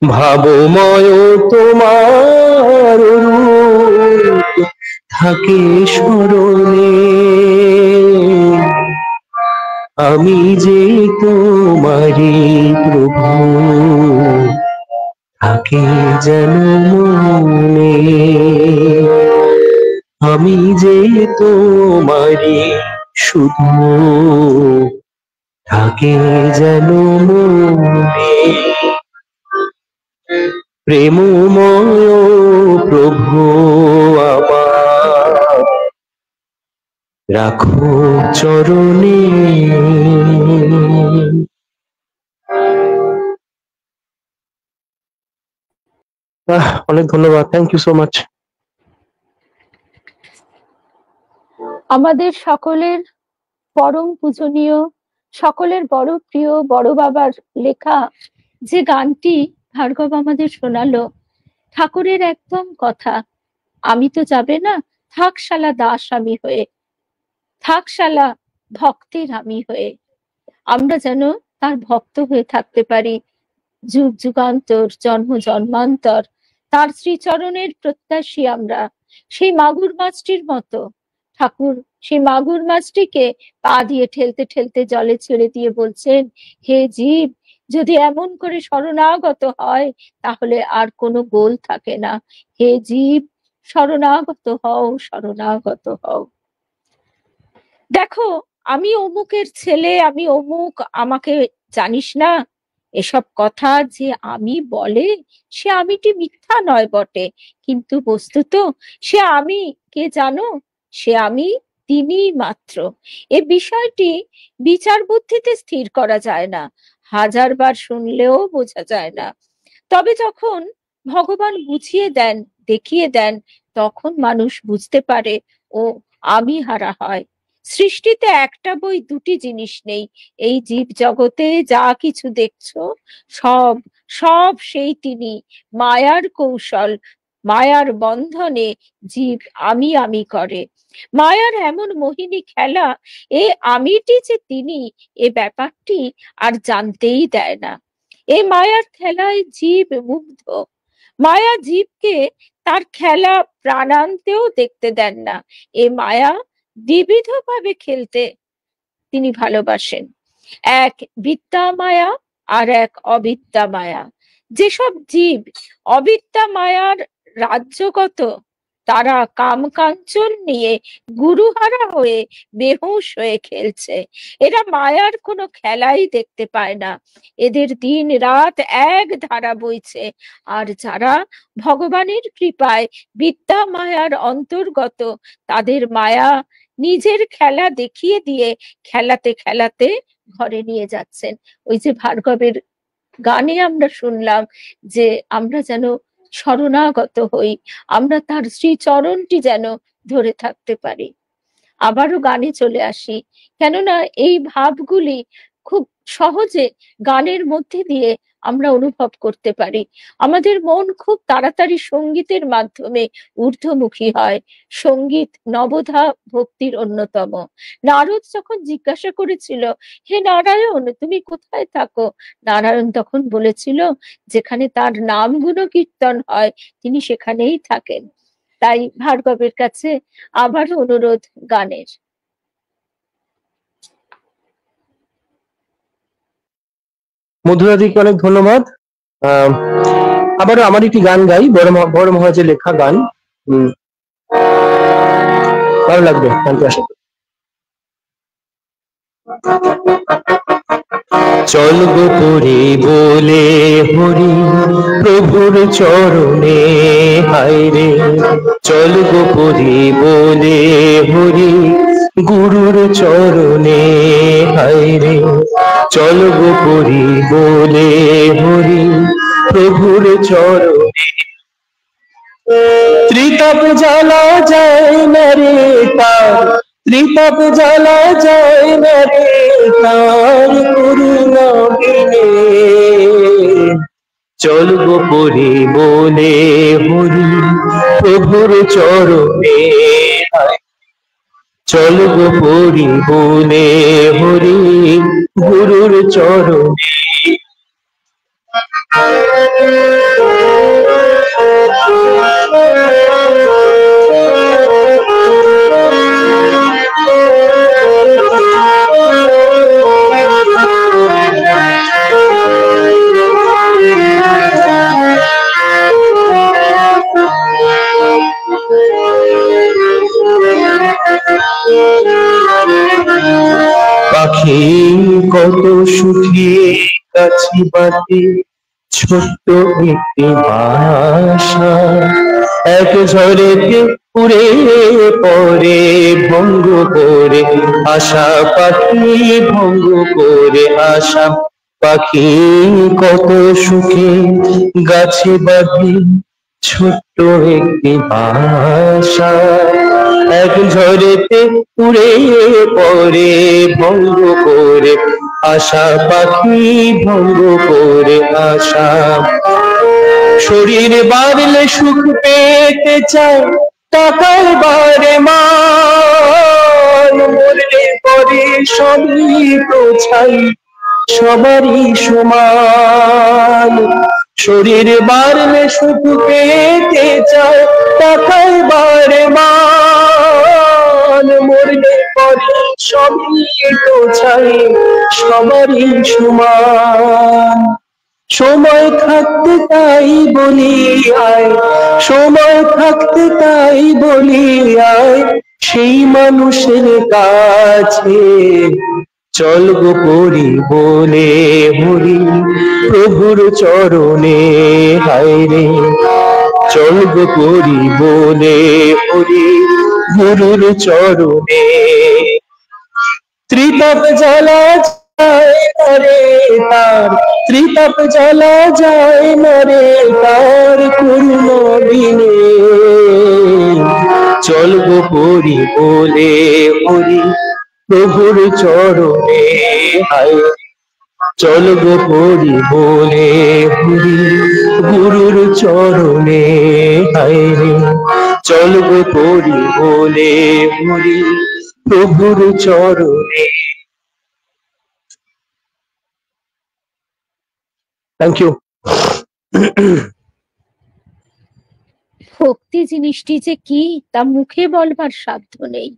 ভাবময় তোমার রূপ থাকে স্মরণে। আমি যে তোমারি প্রভু, থাকে যেন মনে। আমি যে তোমারি শুধু, থাকে যেন মনে। প্রেমময় প্রভু আমার, রাখো চরণে। অনেক ধন্যবাদ, থ্যাংক ইউ সো মাচ। আমাদের সকলের পরম পূজনীয় সকলের বড় প্রিয় বড় বাবার লেখা যে গানটি ভার্গব আমাদের শোনালো, ঠাকুরের একদম কথা, আমি তো যাবে না, থাক শালা দাস আমি হয়ে, থাক শালা ভক্তের আমি হয়ে। আমরা যেন তার ভক্ত হয়ে থাকতে পারি যুগ যুগান্তর, জন্ম জন্মান্তর। তার শ্রীচরণের প্রত্যাশী আমরা, সেই মাগুর মাছটির মতো। ঠাকুর সেই মাগুর মাছটিকে পা দিয়ে ঠেলতে ঠেলতে জলে ছেড়ে দিয়ে বলছেন, হে জীব, যদি এমন করে শরণাগত হয় তাহলে আর কোনো গোল থাকে না। হে জীব, শরণাগত হও, শরণাগত হও। দেখো, আমি অমুকের ছেলে, আমি অমুক, আমাকে জানিস না, এসব কথা যে আমি বলে, সে আমিটি মিথ্যা নয় বটে, কিন্তু বস্তুত সে আমি কে জানো? সে আমি তিনি মাত্র। এ বিষয়টি বিচার বুদ্ধিতে স্থির করা যায় না, হাজারবার শুনলেও বোঝা যায় না। তবে যখন ভগবান বুঝিয়ে দেন, দেখিয়ে দেন, তখন মানুষ বুঝতে পারে ও আমি হারা হয়। সৃষ্টিতে একটা বই দুটি জিনিস নেই। এই জীব জগতে যা কিছু দেখছো সব সব সেই তিনি, মায়ার কৌশল, মায়ার বন্ধনে জীব আমি আমি করে। মায়ার এমন মোহিনী খেলা, এ আমিটি যে তিনি, এ ব্যাপারটি আর জানতেই দেয় না। এ মায়ার খেলায় জীব মুগ্ধ। মায়া জীবকে তার খেলা প্রাণান্তেও দেখতে দেন না। এ মায়া দ্বিবিধ ভাবে খেলতে তিনি ভালোবাসেন, এক বিদ্যা মায়া আর এক অবিদ্যা মায়া। যেসব জীব অবিদ্যা মায়ার রাজ্যগত, তারা কাম কাঞ্চন নিয়ে গুরুহারা হয়ে বেহুশ হয়ে খেলছে। এরা মায়ার কোনো খেলাই দেখতে পায় না, এদের দিন রাত এক ধারা বইছে। আর যারা ভগবানের কৃপায় বিদ্যা মায়ার অন্তর্গত, তাদের মায়া নিজের খেলা দেখিয়ে দিয়ে খেলাতে খেলাতে ঘরে নিয়ে যাচ্ছেন। ওই যে ভার্গবের গানে আমরা শুনলাম যে আমরা যেন শরণাগত হই, আমরা তার শ্রীচরণটি যেন ধরে থাকতে পারি। আবারও গানে চলে আসি, কেননা এই ভাবগুলি খুব সহজে গানের মধ্যে দিয়ে আমরা অনুভব করতে পারি। আমাদের মন খুব তাড়াতাড়ি সঙ্গীতের মাধ্যমে ঊর্ধ্বমুখী হয়। সঙ্গীত নবধা ভক্তির অন্যতম। নারদ যখন জিজ্ঞাসা করেছিল, হে নারায়ণ, তুমি কোথায় থাকো? নারায়ণ তখন বলেছিল, যেখানে তার নাম গুণ কীর্তন হয় তিনি সেখানেই থাকেন। তাই ভার্গবের কাছে আবার অনুরোধ গানের। মধুরাদিকে অনেক ধন্যবাদ। আবারও আমার একটি গান গাই, বড় মহাজের লেখা গান। ভালো লাগবে গানটি আশা করি। চল গো পরি বলে হরি প্রভুর চরণে, হায় রে চল গো পরি বলে হরি গুরুর চরণে, হায় রে চল গো পরি বলে হরি প্রভুর চরণে। ত্রিতাপ জ্বালা যায় না রে তার, ত্রিতাপ জ্বালা যায় না রে তার করুণা বিনে। চল গো পরি বলে হরি প্রভুর চরণে, চল গো পরি বলে হরি গুরুর চরণে। পাখি কত সুখী কাছি বাতি, ছোট্ট একটি বাসা এক ঝড়েতে উড়ে পড়ে ভঙ্গ করে আশা। পাখি ভঙ্গ করে আশা, পাখি কত সুখে গাছে বাঁধি ছোট্ট একটি বাসা। এক ঝড়েতে উড়ে পড়ে ভঙ্গ করে আশা পাখি, ভঙ্গ করে আশা। শরীর বাড়লে সুখ পেতে চায়, টাকায় বাড়ে মান, মরলে পরে সবই তো ছাই, সবারই সমান। শরীর বাড়লে সুখ পেতে চায়, টাকায় বাড়ে মান, মরলে পরে সবই তো ছাই, সবারই সমান। সময় থাকতে তাই বলি আয়, সময় থাকতে তাই বলি আয়, সেই মানুষের কাছে চল গো পরি বলে হরি প্রভুর চরণে। হায় রে চল গো পরি বলে হরি গুরুর চরণে। ত্রিতাপ জ্বালা যায় মরে তার, ত্রিতাপ জ্বালা যায় মরে তার করুণ বিনে। চল গো পরি বলে হরি প্রভুর চরণে। হায় চল গো পরি বলে হরি গুরুর চরণে। হায় রে চল গো পরি বলে হরি প্রভুর চরণে। Thank you. ভক্তি জিনিসটি যে কি তা মুখে বলবার সাধ্য নেই,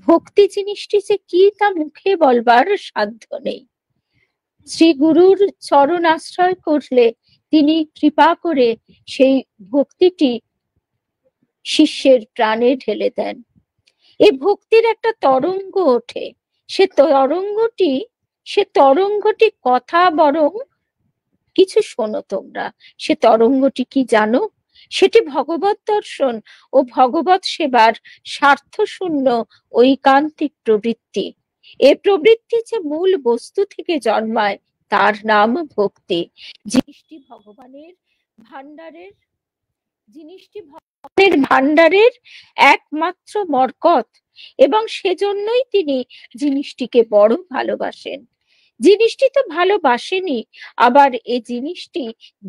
ভক্তি জিনিসটি যে কি তা মুখে বলবার সাধ্য নেই। শ্রী গুরুর চরণ আশ্রয় করলে তিনি কৃপা করে সেই ভক্তিটি শিষ্যের প্রাণে ঢেলে দেন। এই ভক্তির একটা তরঙ্গ ওঠে, সে তরঙ্গটি কথা বরং কিছু শোনো তোমরা। সে তরঙ্গটি কি জানো? সেটি ভগবত দর্শন ও ভগবত সেবার স্বার্থ শূন্য ঐকান্তিক প্রবৃত্তি। এ প্রবৃত্তি যে মূল বস্তু থেকে জন্মায় তার নাম ভক্তি। জিনিসটি ভগবানের ভান্ডারের একমাত্র মরকত, এবং সেজন্যই তিনি জিনিসটিকে বড় ভালোবাসেন। জিনিসটি তো ভালোবাসেনি, আবার এই জিনিসটি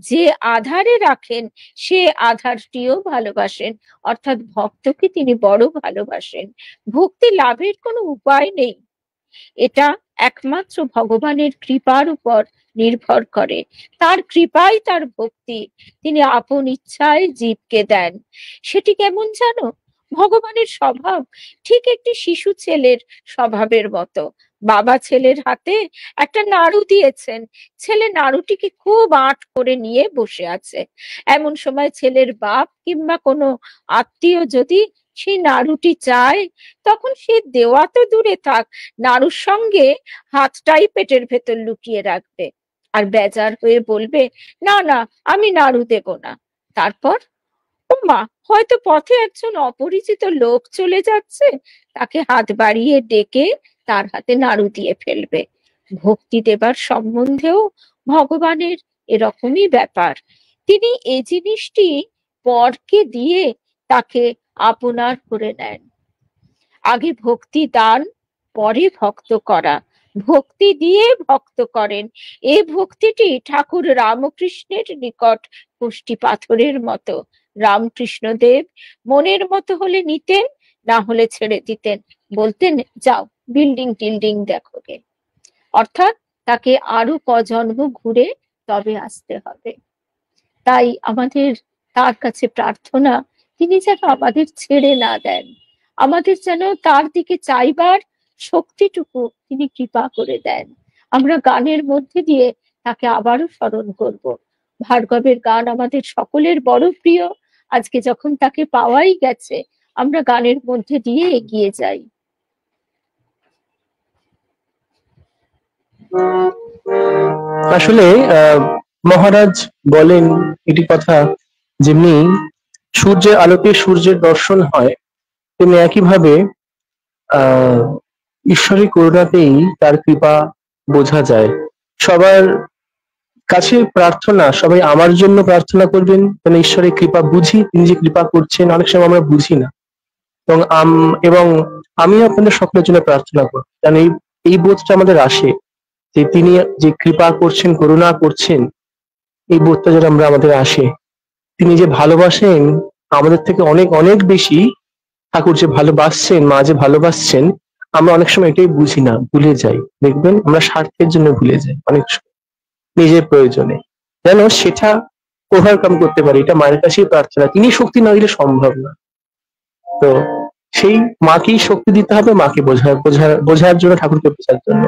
যে আধারে রাখেন সে আধারটিও ভালোবাসেন, অর্থাৎ ভক্তকে তিনি বড় ভালোবাসেন। ভক্তি লাভের কোনো উপায় নেই, এটা একমাত্র ভগবানের কৃপার উপর নির্ভর করে। তার কৃপাই তার ভক্তি, তিনি আপন ইচ্ছায় জীবকে দেন। সেটি কেমন জানো? ভগবানের স্বভাব ঠিক একটি শিশু ছেলের স্বভাবের মতো। বাবা ছেলের হাতে একটা নাড়ু দিয়েছেন, ছেলে নাড়ুটিকে খুব আঁট করে নিয়ে বসে আছে। এমন সময় ছেলের বাপ কিংবা কোনো আত্মীয় যদি সেই নাড়ুটি চায়, তখন সে দেওয়া তো দূরে থাক, নাড়ুর সঙ্গে হাতটাই পেটের ভেতর লুকিয়ে রাখবে আর বেজার হয়ে বলবে, না না আমি নাড়ু দেব না। তারপর ও মা, হয়তো পথে একজন অপরিচিত লোক চলে যাচ্ছে, তাকে হাত বাড়িয়ে ডেকে তার হাতে নাড়ু দিয়ে ফেলবে। ভক্তি দেবার সম্বন্ধেও ভগবানের এরকমই ব্যাপার। তিনি এই জিনিসটি পরকে দিয়ে তাকে আপনার করে নেন। আগে ভক্তি দান, পরে ভক্ত করা। ভক্তি দিয়ে ভক্ত করেন। এই ভক্তিটি ঠাকুর রামকৃষ্ণের নিকট পুষ্টি পাথরের মতো। রামকৃষ্ণদেব মনের মতো হলে নিতেন, না হলে ছেড়ে দিতেন, বলতেন যাও বিল্ডিং টিল্ডিং দেখো গে। অর্থাৎ তাকে আরো কজন্ম ঘুরে তবে আসতে হবে। তাই আমাদের তার কাছে প্রার্থনা, তিনি যেন আমাদের ছেড়ে না দেন, আমাদের যেন তার দিকে চাইবার শক্তিটুকু তিনি কৃপা করে দেন। আমরা গানের মধ্যে দিয়ে তাকে আবারও স্মরণ করব। ভার্গবের গান আমাদের সকলের বড় প্রিয়। আজকে যখন তাকে পাওয়াই গেছে, আমরা গানের মধ্যে দিয়ে এগিয়ে যাই। আসলে মহারাজ বলেন এটি কথা, যেমনি সূর্যের আলোতে সূর্যের দর্শন হয়, তেমনি একইভাবে ঈশ্বরের করুণাতেই তার কৃপা বোঝা যায়। সবার কাছে প্রার্থনা, সবাই আমার জন্য প্রার্থনা করবেন যেন ঈশ্বরের কৃপা বুঝি, তিনি যে কৃপা করছেন। অনেক সময় আমরা বুঝি না, এবং আমি আপনাদের সকলের জন্য প্রার্থনা করি, কারণ এই বোধটা আমাদের আসে যে তিনি যে কৃপা করছেন, করুণা করছেন, এই বোধটা যেন আমাদের আসে। তিনি যে ভালোবাসেন আমাদের থেকে অনেক অনেক বেশি, ঠাকুর যে ভালোবাসছেন, মা যে ভালোবাসছেন, আমরা অনেক সময় এটাই বুঝি না, ভুলে যাই। দেখবেন আমরা স্বার্থের জন্য ভুলে যাই অনেক সময়, নিজের প্রয়োজনে, যেন সেটা ওভারকাম করতে পারি। এটা মায়ের কাছেই প্রার্থনা, তিনি শক্তি না দিলে সম্ভব না। তো সেই মাকেই শক্তি দিতে হবে, মাকে বোঝার জন্য, ঠাকুরকে বোঝার জন্য।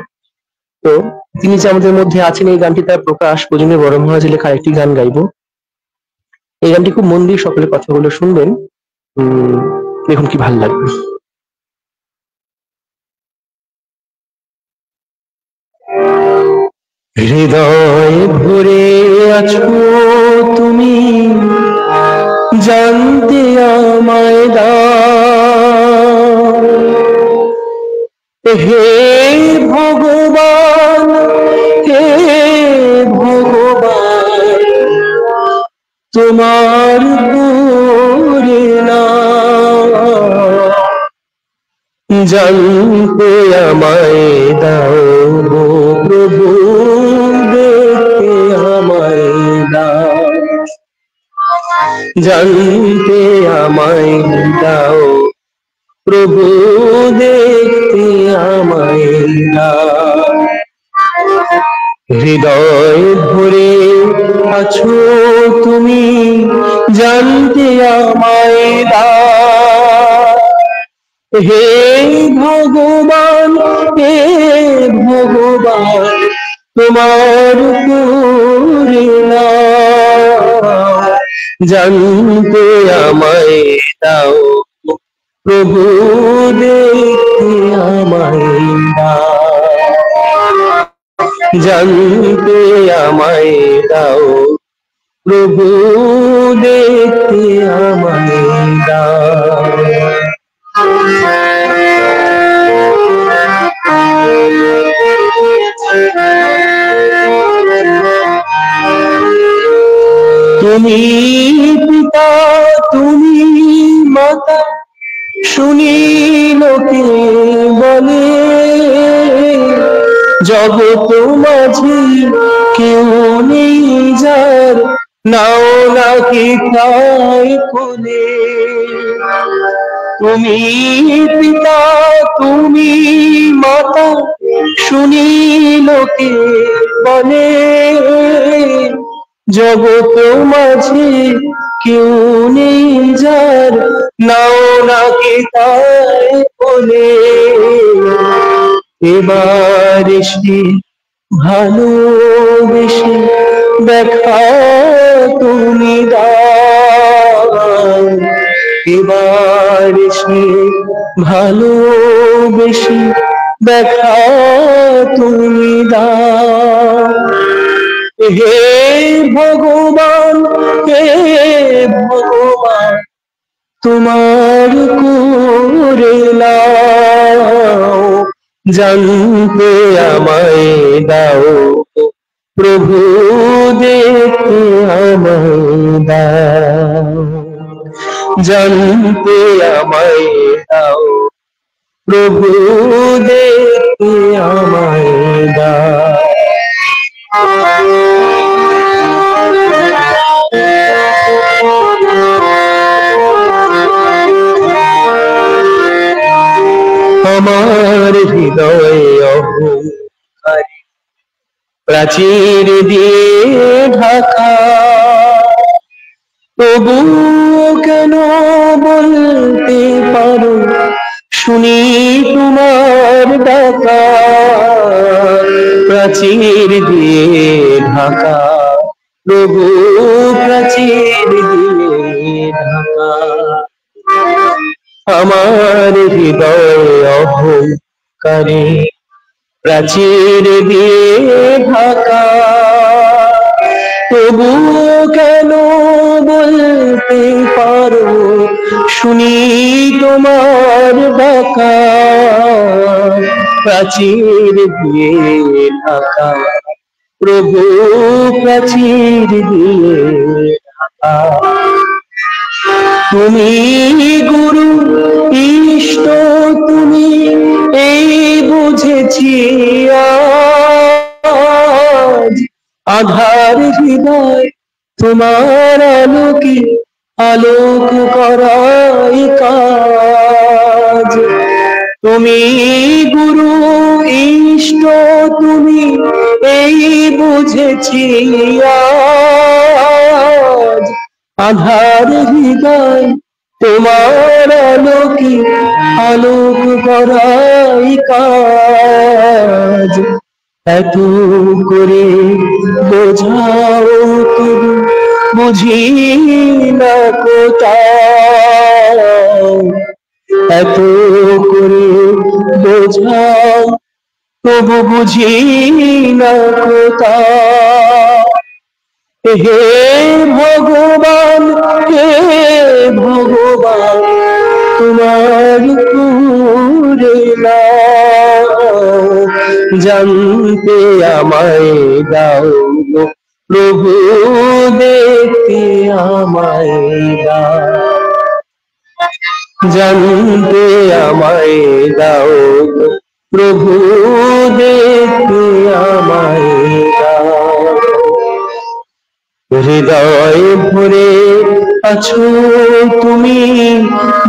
তো তিনি যে আমাদের মধ্যে আছেন, এই গানটি তার প্রকাশ। প্রজন্মের বড় মহারাজ লেখা একটি গান গাইবো। এই গানটি খুব মন দিয়ে সকলে কথাগুলো শুনবেন, দেখুন কি ভাল লাগবে। হৃদয় ভরে আছো তুমি, জানতে আমায় দাও। হে ভগবান, হে ভগবান, তোমার করে না জানতে আমায় দাও গো প্রভু, দেখতে আমায় দাও, জানতে আমায় দাও প্রভু, দেখতে আমায় দাও। হৃদয় ভরে আছো তুমি, জানতে আমায় দাও। হে ভগবান, হে ভগবান, তোমার করে না জানতে আমায় দাও প্রভু, দেখতে আমায় দাও, জানতে আমায় দাও প্রভু, দেখতে আমায় দাও। তুমি পিতা, তুমি মাতা, শুনি লোকে বলে, জগৎ মাঝে কেউ নেই যার নাও নাকি খাই কোলে। তুমি পিতা, তুমি মাতা, শুনি লোকে বলে, জগৎ মাঝে কেউ নেই যার নাও নাকি তাই বলে। এবার এসে ভালোবেসে দেখা তুমি দাও, এবার এসে ভালোবেসে দেখা তুমি দাও। হে ভগবান, হে ভগবান, তোমার করে নাও জানতে আমায় দাও প্রভু, দেখতে আমায় দাও, জানতে আমায় দাও প্রভু, দেখতে আমায় দাও। আমার হৃদয় অহংকারে প্রাচীর দিয়ে ঢাকা, তবু কেন বলতে পারো শুনি তোমার ডাকা। প্রাচীর দিয়ে ঢাকা, তবু প্রাচীর দিয়ে ঢাকা। আমার হৃদয় অহংকারে প্রাচীর দিয়ে ঢাকা, তবু কেন বলতে পারো শুনি তোমার ডাকা। প্রাচীর দিয়ে ঢাকা, প্রভু প্রাচীর দিয়ে ঢাকা। তুমি গুরু ইষ্ট তুমি এই বুঝেছি আজ, আধার হৃদয় তোমার আলোকে আলোক করাই কাজ। তুমি গুরু ইষ্ট তুমি এই বুঝেছি আজ, আধার হৃদয় তোমার আলোকে আলোক করাই কাজ। এত করে বোঝাও তবু বুঝি না কোথাও, এত করে বোঝাও তবু বুঝি না কোথাও। হে ভগবান, হে ভগবান তোমার করে জানতে আমায় দাও প্রভু, দেখতে আমায় দাও, জানতে আমায় দাও প্রভু, দেখতে আমায় দাও। হৃদয় ভরে আছো তুমি,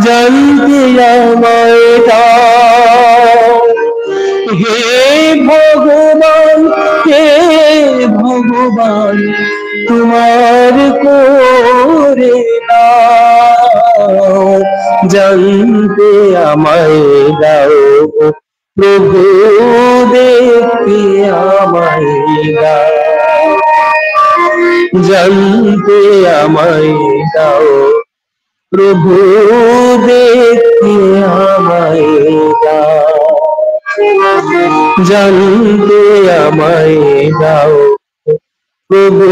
জানতে আমায় দাও। হে ভগবান, হে ভগবান তোমার করে দাও, জানতে আমায় দাও প্রভু, দেখতে আমায় দাও, জানতে আমায় দাও প্রভু, দেখতে আমায় দাও, জানতে আমায় দাও প্রভু,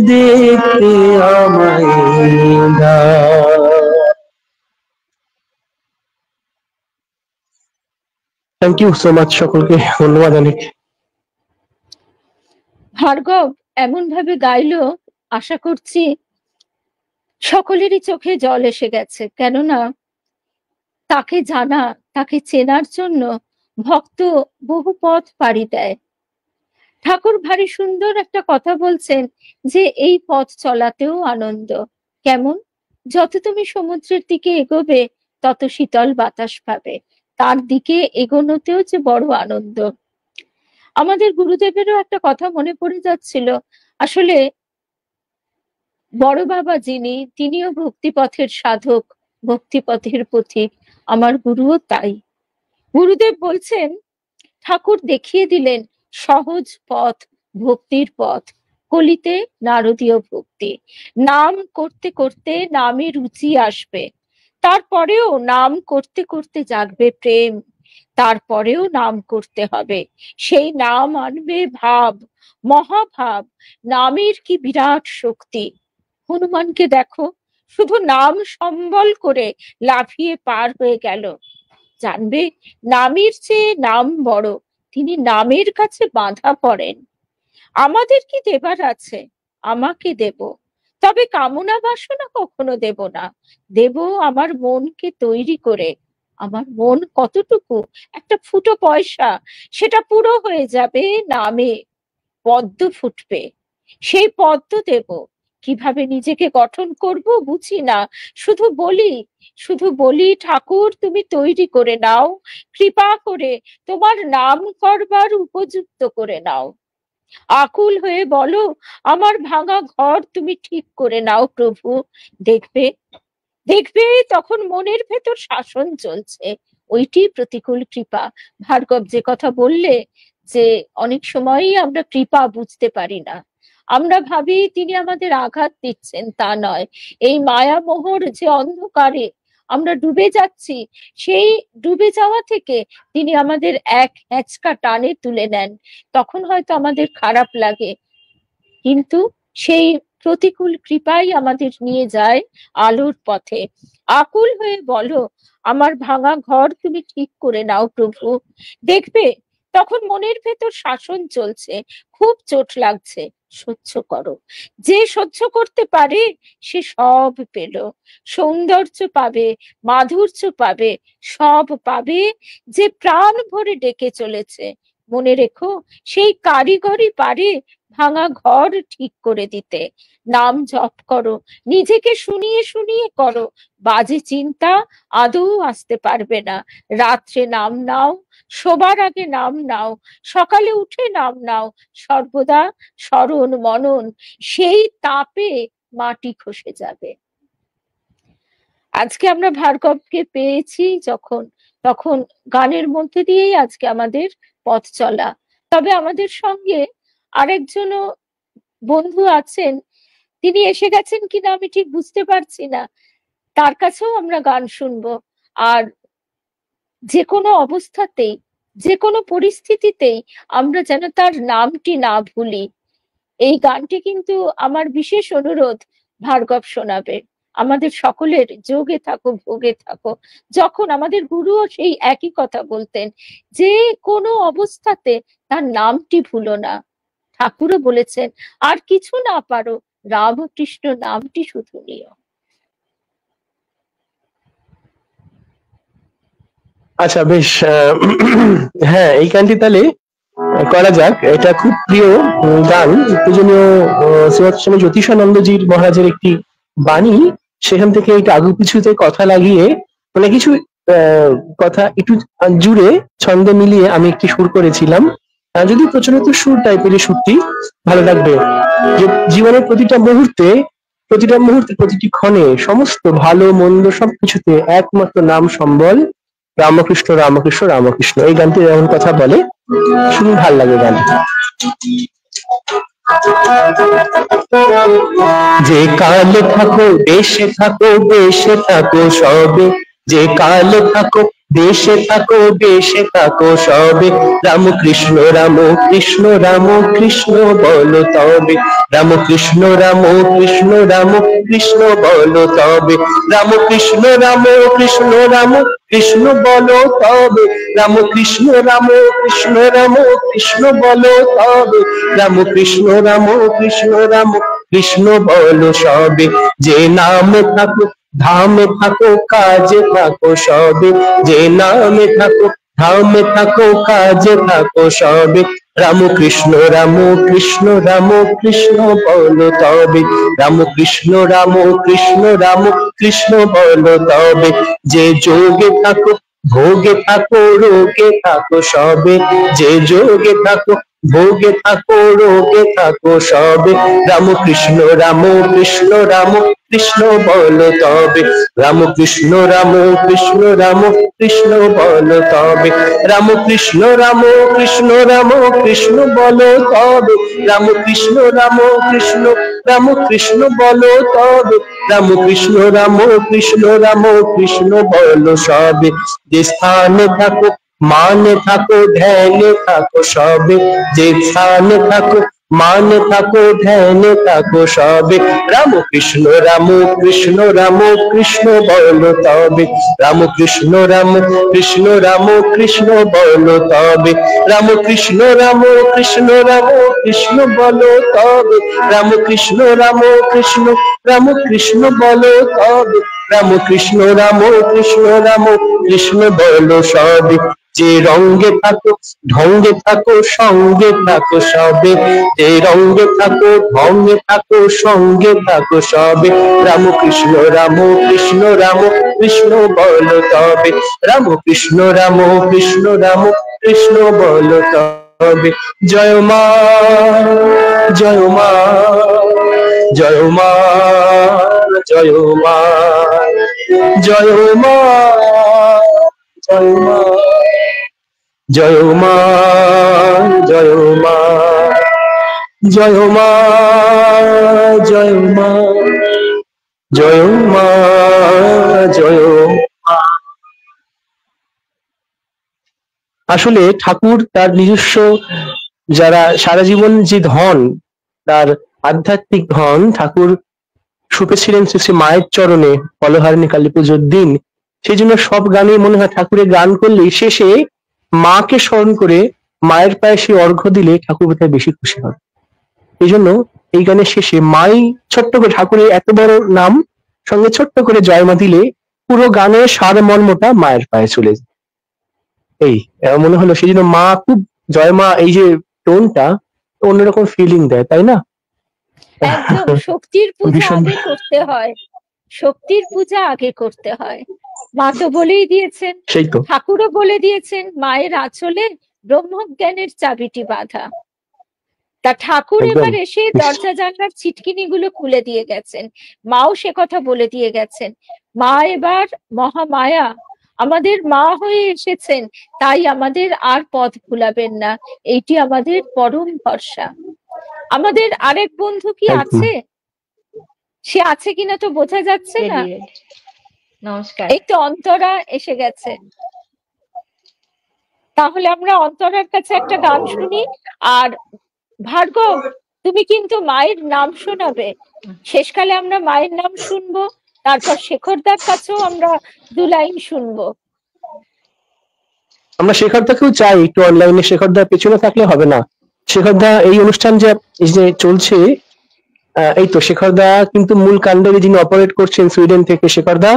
দেখতে আমায় দাও। থ্যাংক ইউ সো মাচ, সকলকে ধন্যবাদ অনেক। ভার্গব এমন ভাবে গাইলো, আশা করছি সকলেরই চোখে জল এসে গেছে, কেননা তাকে জানা, তাকে চেনার জন্য ভক্ত বহু পথ পাড়ি দেয়। ঠাকুর ভারী সুন্দর একটা কথা বলছেন যে এই পথ চলাতেও আনন্দ। কেমন? যত তুমি সমুদ্রের দিকে এগোবে তত শীতল বাতাস পাবে, তার দিকে এগোনোতেও যে বড় আনন্দ। আমাদের গুরুদেবেরও একটা কথা মনে পড়ে যাচ্ছিল, আসলে বড় বাবা যিনি, তিনিও ভক্তিপথের সাধক, ভক্তিপথের পথিক, আমার গুরুও তাই। গুরুদেব বলছেন, ঠাকুর দেখিয়ে দিলেন সহজ পথ, ভক্তির পথ, কলিতে নারদীয় ভক্তি। নাম করতে করতে নামে রুচি আসবে, তারপরেও নাম করতে করতে জাগবে প্রেম, তারপরেও নাম করতে হবে, সেই নাম আনবে ভাব, মহাভাব। নামের কি বিরাট শক্তি! হনুমানকে দেখো, শুধু নাম সম্বল করে লাফিয়ে পার হয়ে গেল। জানবে নামের চেয়ে নাম বড়, তিনি নামের কাছে বাঁধা পড়েন। আমাদের কি দেবার আছে? আমাকে দেব, তবে কামনা বাসনা কখনো দেব না। দেব আমার মনকে তৈরি করে। আমার মন কতটুকু, একটা ফুটো পয়সা, সেটা পুরো হয়ে যাবে নামে, পদ্ম ফুটবে, সেই পদ্ম দেব। কিভাবে নিজেকে গঠন করব বুঝি না, শুধু বলি, শুধু বলি ঠাকুর তুমি তৈরি করে নাও, কৃপা করে তোমার নাম করবার উপযুক্ত করে নাও। আকুল হয়ে বলো, আমার ভাঙা ঘর তুমি ঠিক করে নাও প্রভু। দেখবে, দেখবে তখন মনের ভেতর শাসন চলছে, ওইটি প্রতিকূল কৃপা। ভার্গব যে কথা বললে, যে অনেক সময়ই আমরা কৃপা বুঝতে পারি না, আমরা ভাবি তিনি আমাদের আঘাত দিচ্ছেন, তা নয়। এই মায়ামোহর যে অন্ধকারে আমরা ডুবে যাচ্ছি, সেই ডুবে যাওয়া থেকে তিনি আমাদের এক হ্যাঁচকা টানে তুলে নেন। তখন হয়তো আমাদের খারাপ লাগে, কিন্তু সেই প্রতিকূল কৃপাই আমাদের নিয়ে যায় আলোর পথে। আকুল হয়ে বলো, আমার ভাঙা ঘর তুমি ঠিক করে নাও প্রভু। দেখবে তখন মনের ভেতর শাসন চলছে, খুব চোট লাগছে, সহ্য করো। যে সহ্য করতে পারে সে সব পেল, সৌন্দর্য পাবে, মাধুর্য পাবে, সব পাবে। যে প্রাণ ভরে ডেকে চলেছে, মনে রেখো সেই কারিগরই পারে ভাঙা ঘর ঠিক করে দিতে। নাম জপ করো, নিজেকে শুনিয়ে শুনিয়ে করো, বাজে চিন্তা আদৌ আসতে পারবে না। রাত্রে নাম নাও, শোবার আগে নাম নাও, সকালে উঠে নাম নাও, সর্বদা স্মরণ মনন, সেই তাপে মাটি খসে যাবে। আজকে আমরা ভার্গবকে পেয়েছি যখন, তখন গানের মধ্যে দিয়েই আজকে আমাদের পথ চলা। তবে আমাদের সঙ্গে আরেকজনও বন্ধু আছেন, তিনি এসে গেছেন কিনা আমি ঠিক বুঝতে পারছি না, তার কাছেও আমরা গান শুনবো। আর যে কোনো অবস্থাতেই, যে কোনো পরিস্থিতিতেই আমরা যেন তার নামটি না ভুলি। এই গানটি কিন্তু আমার বিশেষ অনুরোধ, ভার্গব শোনাবে। আমাদের সকলের যোগে থাকো ভোগে থাকো। যখন আমাদের গুরুও সেই একই কথা বলতেন, যে কোনো অবস্থাতে তার নামটি ভুলো না। ঠাকুরও বলেছেন, আর কিছু না পারো রামকৃষ্ণ নামটি শুধু নিও। আচ্ছা বেশ, হ্যাঁ এই গানটি তাহলে করা যাক। এটা খুব প্রিয় গান, পূজনীয় শ্রীমৎ স্বামী জ্যোতিষানন্দজির মহারাজের একটি বাণী, সেখান থেকে একটু আগু পিছুতে কথা লাগিয়ে, মানে কিছু কথা একটু জুড়ে ছন্দ মিলিয়ে আমি একটি সুর করেছিলাম। যদি প্রচলিত সুর টাইপের সুরটি ভালো লাগবে। যে জীবনের প্রতিটা মুহূর্তে, প্রতিটি ক্ষণে, সমস্ত ভালো মন্দ সবকিছুতে একমাত্র নাম সম্বল, রামকৃষ্ণ রামকৃষ্ণ রামকৃষ্ণ। এই গানটি এমন কথা বলে, শুনে ভাল লাগে গান। যে কালে থাকো দেশে থাকো, দেশে থাকো সবে, যে কালে থাকো দেশে থাকো, দেশে থাকো সবে, রামকৃষ্ণ রামকৃষ্ণ রামকৃষ্ণ বলো তবে, রামকৃষ্ণ রামকৃষ্ণ রামকৃষ্ণ বলো তবে, রামকৃষ্ণ রামকৃষ্ণ রামকৃষ্ণ বলো তবে, রামকৃষ্ণ রামকৃষ্ণ রামকৃষ্ণ বলো তবে, রামকৃষ্ণ রামকৃষ্ণ রামকৃষ্ণ বলো সবে, যে নামে থাকো ধামে থাকো কাজে থাকো সবে, যে নামে থাকো ধামে থাকো কাজে থাকো সবে, রামকৃষ্ণ রামকৃষ্ণ রামকৃষ্ণ বলো তবে, রামকৃষ্ণ রামকৃষ্ণ রামকৃষ্ণ বলো তবে, যে যোগে থাকো ভোগে থাকো রোগে থাকো সবে, যে যোগে থাকো ভোগে থাকো রোগে থাকো সবে, রামকৃষ্ণ রামকৃষ্ণ রামকৃষ্ণ বলো তবে, রামকৃষ্ণ রামকৃষ্ণ রামকৃষ্ণ বলো তবে, রামকৃষ্ণ রামকৃষ্ণ রামকৃষ্ণ বলো তবে, রামকৃষ্ণ রামকৃষ্ণ রামকৃষ্ণ বলো তবে, রামকৃষ্ণ রামকৃষ্ণ রামকৃষ্ণ বলো সবে, যে স্থানে থাকো মানে থাকো ধ্যানে থাকো সবে, যে স্থানে থাকো মানে থাকো ধ্যানে থাকো সবে, রামকৃষ্ণ রামকৃষ্ণ রামকৃষ্ণ বলো তবে, রামকৃষ্ণ রামকৃষ্ণ রামকৃষ্ণ বলো তবে, রামকৃষ্ণ রামকৃষ্ণ রামকৃষ্ণ বলো তবে, রামকৃষ্ণ রামকৃষ্ণ রামকৃষ্ণ বলো তবে, রামকৃষ্ণ রামকৃষ্ণ রামকৃষ্ণ বলো সবে, যে রঙ্গে থাকো ঢঙ্গে থাকো সঙ্গে থাকো সবে, যে রঙ্গে থাকো ঢঙ্গে থাকো সঙ্গে থাকো সবে, রামকৃষ্ণ রামকৃষ্ণ রামকৃষ্ণ বলো তবে, রামকৃষ্ণ রামকৃষ্ণ রামকৃষ্ণ বলো তবে, জয় মা জয় মা জয় মা জয় মা জয় মা জয় মা জয় মা জয় মা জয় মা জয় মা জয় মা জয় মা। আসলে ঠাকুর তার নিজস্ব, যারা সারা জীবন যে ধন, তার আধ্যাত্মিক ধন, ঠাকুর সুপেছিলেন শ্রী শ্রী মায়ের চরণে ফলহারিণী কালী পুজোর দিন। সেই জন্য সব গানে মনে হয় ঠাকুরের গান করলে শেষে মাকে স্মরণ করে মায়ের পায়ে সে অর্ঘ্য দিলে ঠাকুর বোধহয় বেশি খুশি হয়। এই জন্য এই গানের শেষে মাই ছোট্ট করে ঠাকুরের এত বড় নাম সঙ্গে ছোট্ট করে জয়মা দিলে পুরো গানের সারমর্মটা মায়ের পায়ে চলে যায়। এই মনে হলো সেই জন্য মা খুব জয়মা এই যে টোনটা অন্যরকম ফিলিং দেয়, তাই না? একদম শক্তির পূজা ভীষণ আগে করতে হয়, শক্তির পূজা আগে করতে হয়। মা তো বলেই দিয়েছেন, সেই তো ঠাকুরও বলে দিয়েছেন মায়ের আঁচলে ব্রহ্মজ্ঞানের চাবিটি বাঁধা। তা ঠাকুর একদম এবার এসে দরজা জানলার ছিটকিনি গুলো খুলে দিয়ে গেছেন, মাও সে কথা বলে দিয়ে গেছেন। মা এবার মহামায়া আমাদের মা হয়ে এসেছেন, তাই আমাদের আর পথ ভুলাবেন না, এইটি আমাদের পরম ভরসা। আমাদের আরেক বন্ধু কি একদম। আছে? সে আছে কিনা তো বোঝা যাচ্ছে না। Ready, ready. নমস্কার। এই তো অন্তরা এসে গেছে। তাহলে আমরা অন্তরার কাছে একটা গান শুনি। আর ভার্গব, তুমি কিন্তু মায়ের নাম শোনাবে। শেষকালে আমরা মায়ের নাম শুনবো, তারপর শেখরদার কাছেও আমরা 2 লাইন শুনবো। আমরা শেখরদাকেও চাই একটু অনলাইনে, শেখরদার পেছনে থাকলে হবে না। শেখরদা এই অনুষ্ঠান যে চলছে, এই তো শেখরদা কিন্তু মূল কাণ্ডে যিনি অপারেট করছেন সুইডেন থেকে। শেখরদা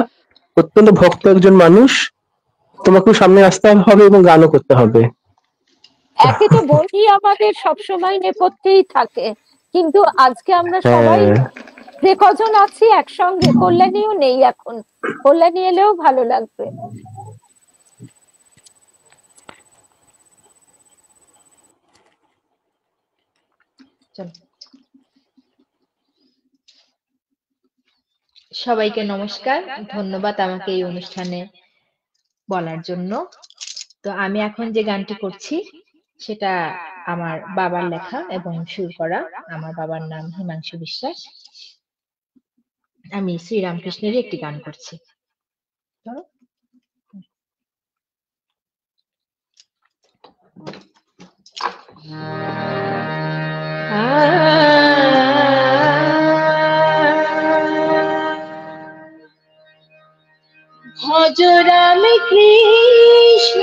অত্যন্ত ভক্ত একজন মানুষ, তোমাকেও সামনে আসতে হবে এবং গানও করতে হবে। একে তো বন্ধি আমাদের সবসময় নেপথ্যেই থাকে, কিন্তু আজকে আমরা সবাই যে কজন আছি একসঙ্গে, কল্যাণীও নেই এখন, কল্যাণী এলেও ভালো লাগবে। সবাইকে নমস্কার, ধন্যবাদ আমাকে এই অনুষ্ঠানে বলার জন্য। তো আমি এখন যে গানটি করছি সেটা আমার বাবার লেখা এবং সুর করা। আমার বাবার নাম হিমাংশু বিশ্বাস। আমি শ্রীরামকৃষ্ণেরই একটি গান করছি। ভজ রাম কৃষ্ণ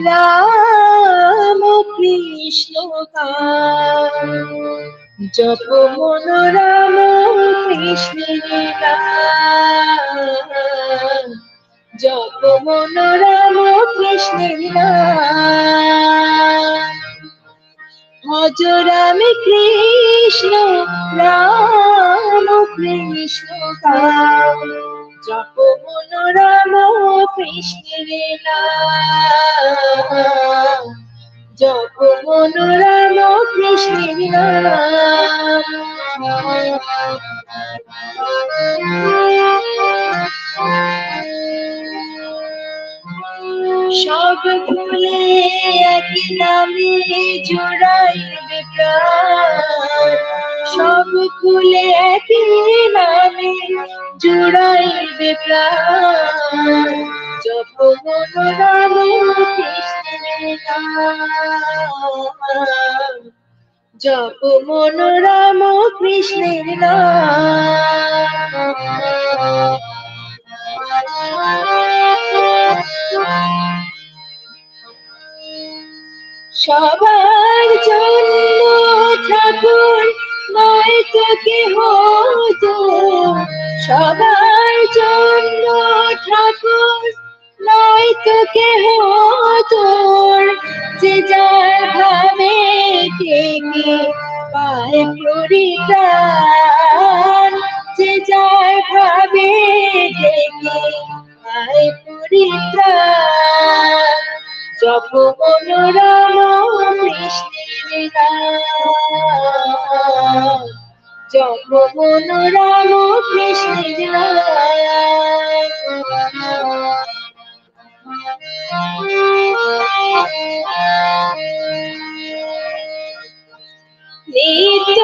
রাম কৃষ্ণ জপ মন রাম কৃষ্ণের নাম, জপ মন রাম কৃষ্ণের নাম। ভজ রাম কৃষ্ণ রাম কৃষ্ণ জপ মন রাম কৃষ্ণের নাম, জপ মন রাম কৃষ্ণের নাম। সব ভুলে একই নামে জোড়াইবে প্রাণ, সব ভুলে একই নামে জোড়াইবে প্রাণ, জপ মন রাম কৃষ্ণের নাম, জপ মন রাম কৃষ্ণের নাম। সবার জন্য ঠাকুর নয় তো কেহ, সবার জন্য ঠাকুর নয় তো কেহ তোর, যে যার ভাবে থেকে পায় পরিত্রাণ, যে যার ভাবে থেকে পায় পরিত্রাণ, জপ মন রাম কৃষ্ণের নাম, জপ মন রাম কৃষ্ণের নাম। নিত্য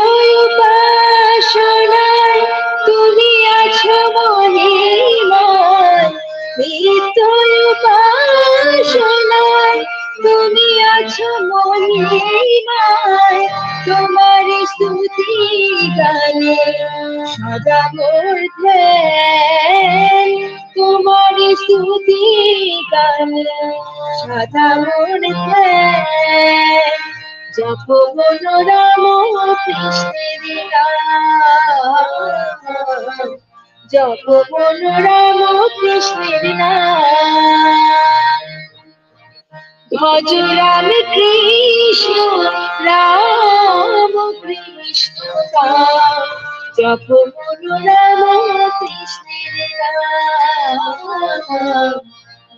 উপাসনায় তুমি আছো মহিমায়, নিত্য উপাসনায় তুমি আছো মহিমায়, তোমার স্তুতি গানে সদা মোর ধ্যান, তোমার স্তুতি গানে সদা মোর ধ্যান, জপ বলো রাম কৃষ্ণের নাম, জপ বলো রাম কৃষ্ণের নাম। ভজ রাম কৃষ্ণ রাম কৃষ্ণ রাম, জপ বলো রাম কৃষ্ণের নাম,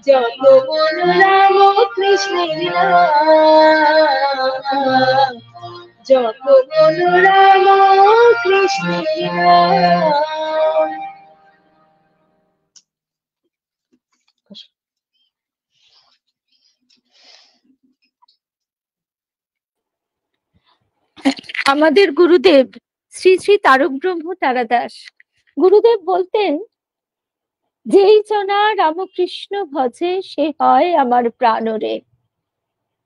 জপ বলো রাম কৃষ্ণের নাম, জপ বলো রাম কৃষ্ণের নাম। আমাদের গুরুদেব শ্রী শ্রী তারক ব্রহ্ম তারাদাস গুরুদেব বলতেন, যেই জনা রামকৃষ্ণ ভজে সে হয় আমার প্রাণরে।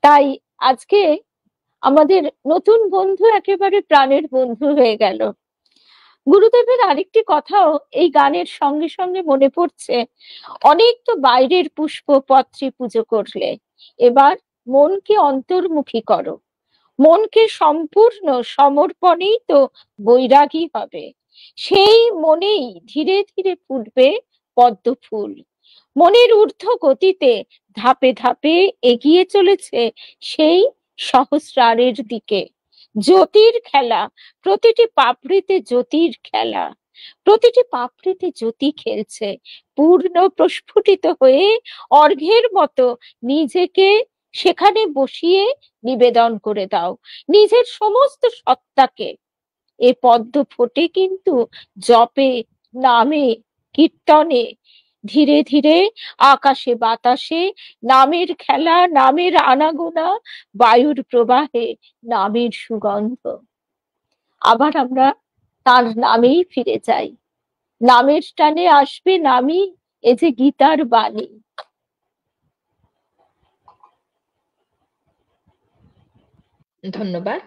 তাই আজকে আমাদের নতুন বন্ধু একেবারে প্রাণের বন্ধু হয়ে গেল। গুরুদেবের আরেকটি কথাও এই গানের সঙ্গে সঙ্গে মনে পড়ছে, অনেক তো বাইরের পুষ্প পত্রে পুজো করলে, এবার মনকে অন্তর্মুখী করো, মনকে সম্পূর্ণ সমর্পণেই তো বৈরাগী হবে। সেই মনেই ধীরে ধীরে ফুটবে পদ্ম ফুল। মনের ঊর্ধ্ব গতিতে ধাপে ধাপে এগিয়ে চলেছে সেই সহস্রারের দিকে। জ্যোতির খেলা, প্রতিটি পাপড়িতে জ্যোতির খেলা, প্রতিটি পাপড়িতে জ্যোতি খেলছে। পূর্ণ প্রস্ফুটিত হয়ে অর্ঘ্যের মতো নিজেকে সেখানে বসিয়ে নিবেদন করে দাও, নিজের সমস্ত সত্তাকে। এ পদ্ম ফোটে কিন্তু জপে, নামে, কীর্তনে। ধীরে ধীরে আকাশে বাতাসে নামের খেলা, নামের আনাগোনা, বায়ুর প্রবাহে নামের সুগন্ধ। আবার আমরা তার নামেই ফিরে যাই। নামের টানে আসবে নামি, এ যে গীতার বাণী। ধন্যবাদ।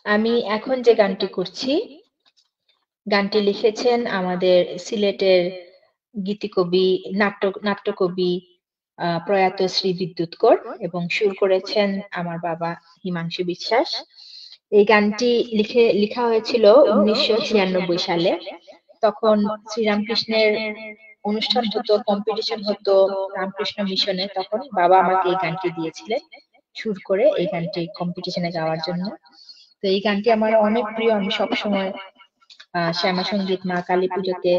আমি এখন যে গানটি করছি, গানটি লিখেছেন আমাদের সিলেটের গীতিকবি, নাট্যকবি প্রয়াত শ্রী বিদ্যুৎ কর, এবং সুর করেছেন আমার বাবা হিমাংশু বিশ্বাস। এই গানটি লেখা হয়েছিল 1996 সালে। তখন শ্রীরামকৃষ্ণের অনুষ্ঠান হতো, কম্পিটিশন হতো রামকৃষ্ণ মিশনে। তখন বাবা আমাকে এই গানটি দিয়েছিলেন সুর করে এই গানটি কম্পিটিশনে গাওয়ার জন্য। তো এই গানটি আমার অনেক প্রিয়। আমি সবসময় শ্যামা সঙ্গীত, মা কালী পুজোতে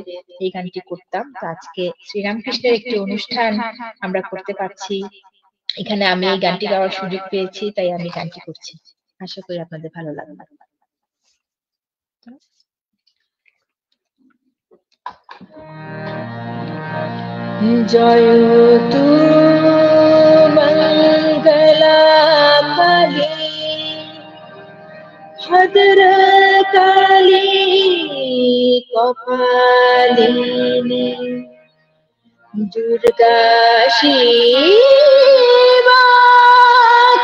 এই গানটি করতাম। তো আজকে শ্রীরামকৃষ্ণের একটি অনুষ্ঠান আমরা করতে পারছি, এখানে আমি এই গানটি গাওয়ার সুযোগ পেয়েছি, তাই আমি গানটি করছি। আশা করি আপনাদের ভালো লাগবে। জয় তু মঙ্গলা কালী, ভদ্রকালী কপালিনী, দুর্গা শিবা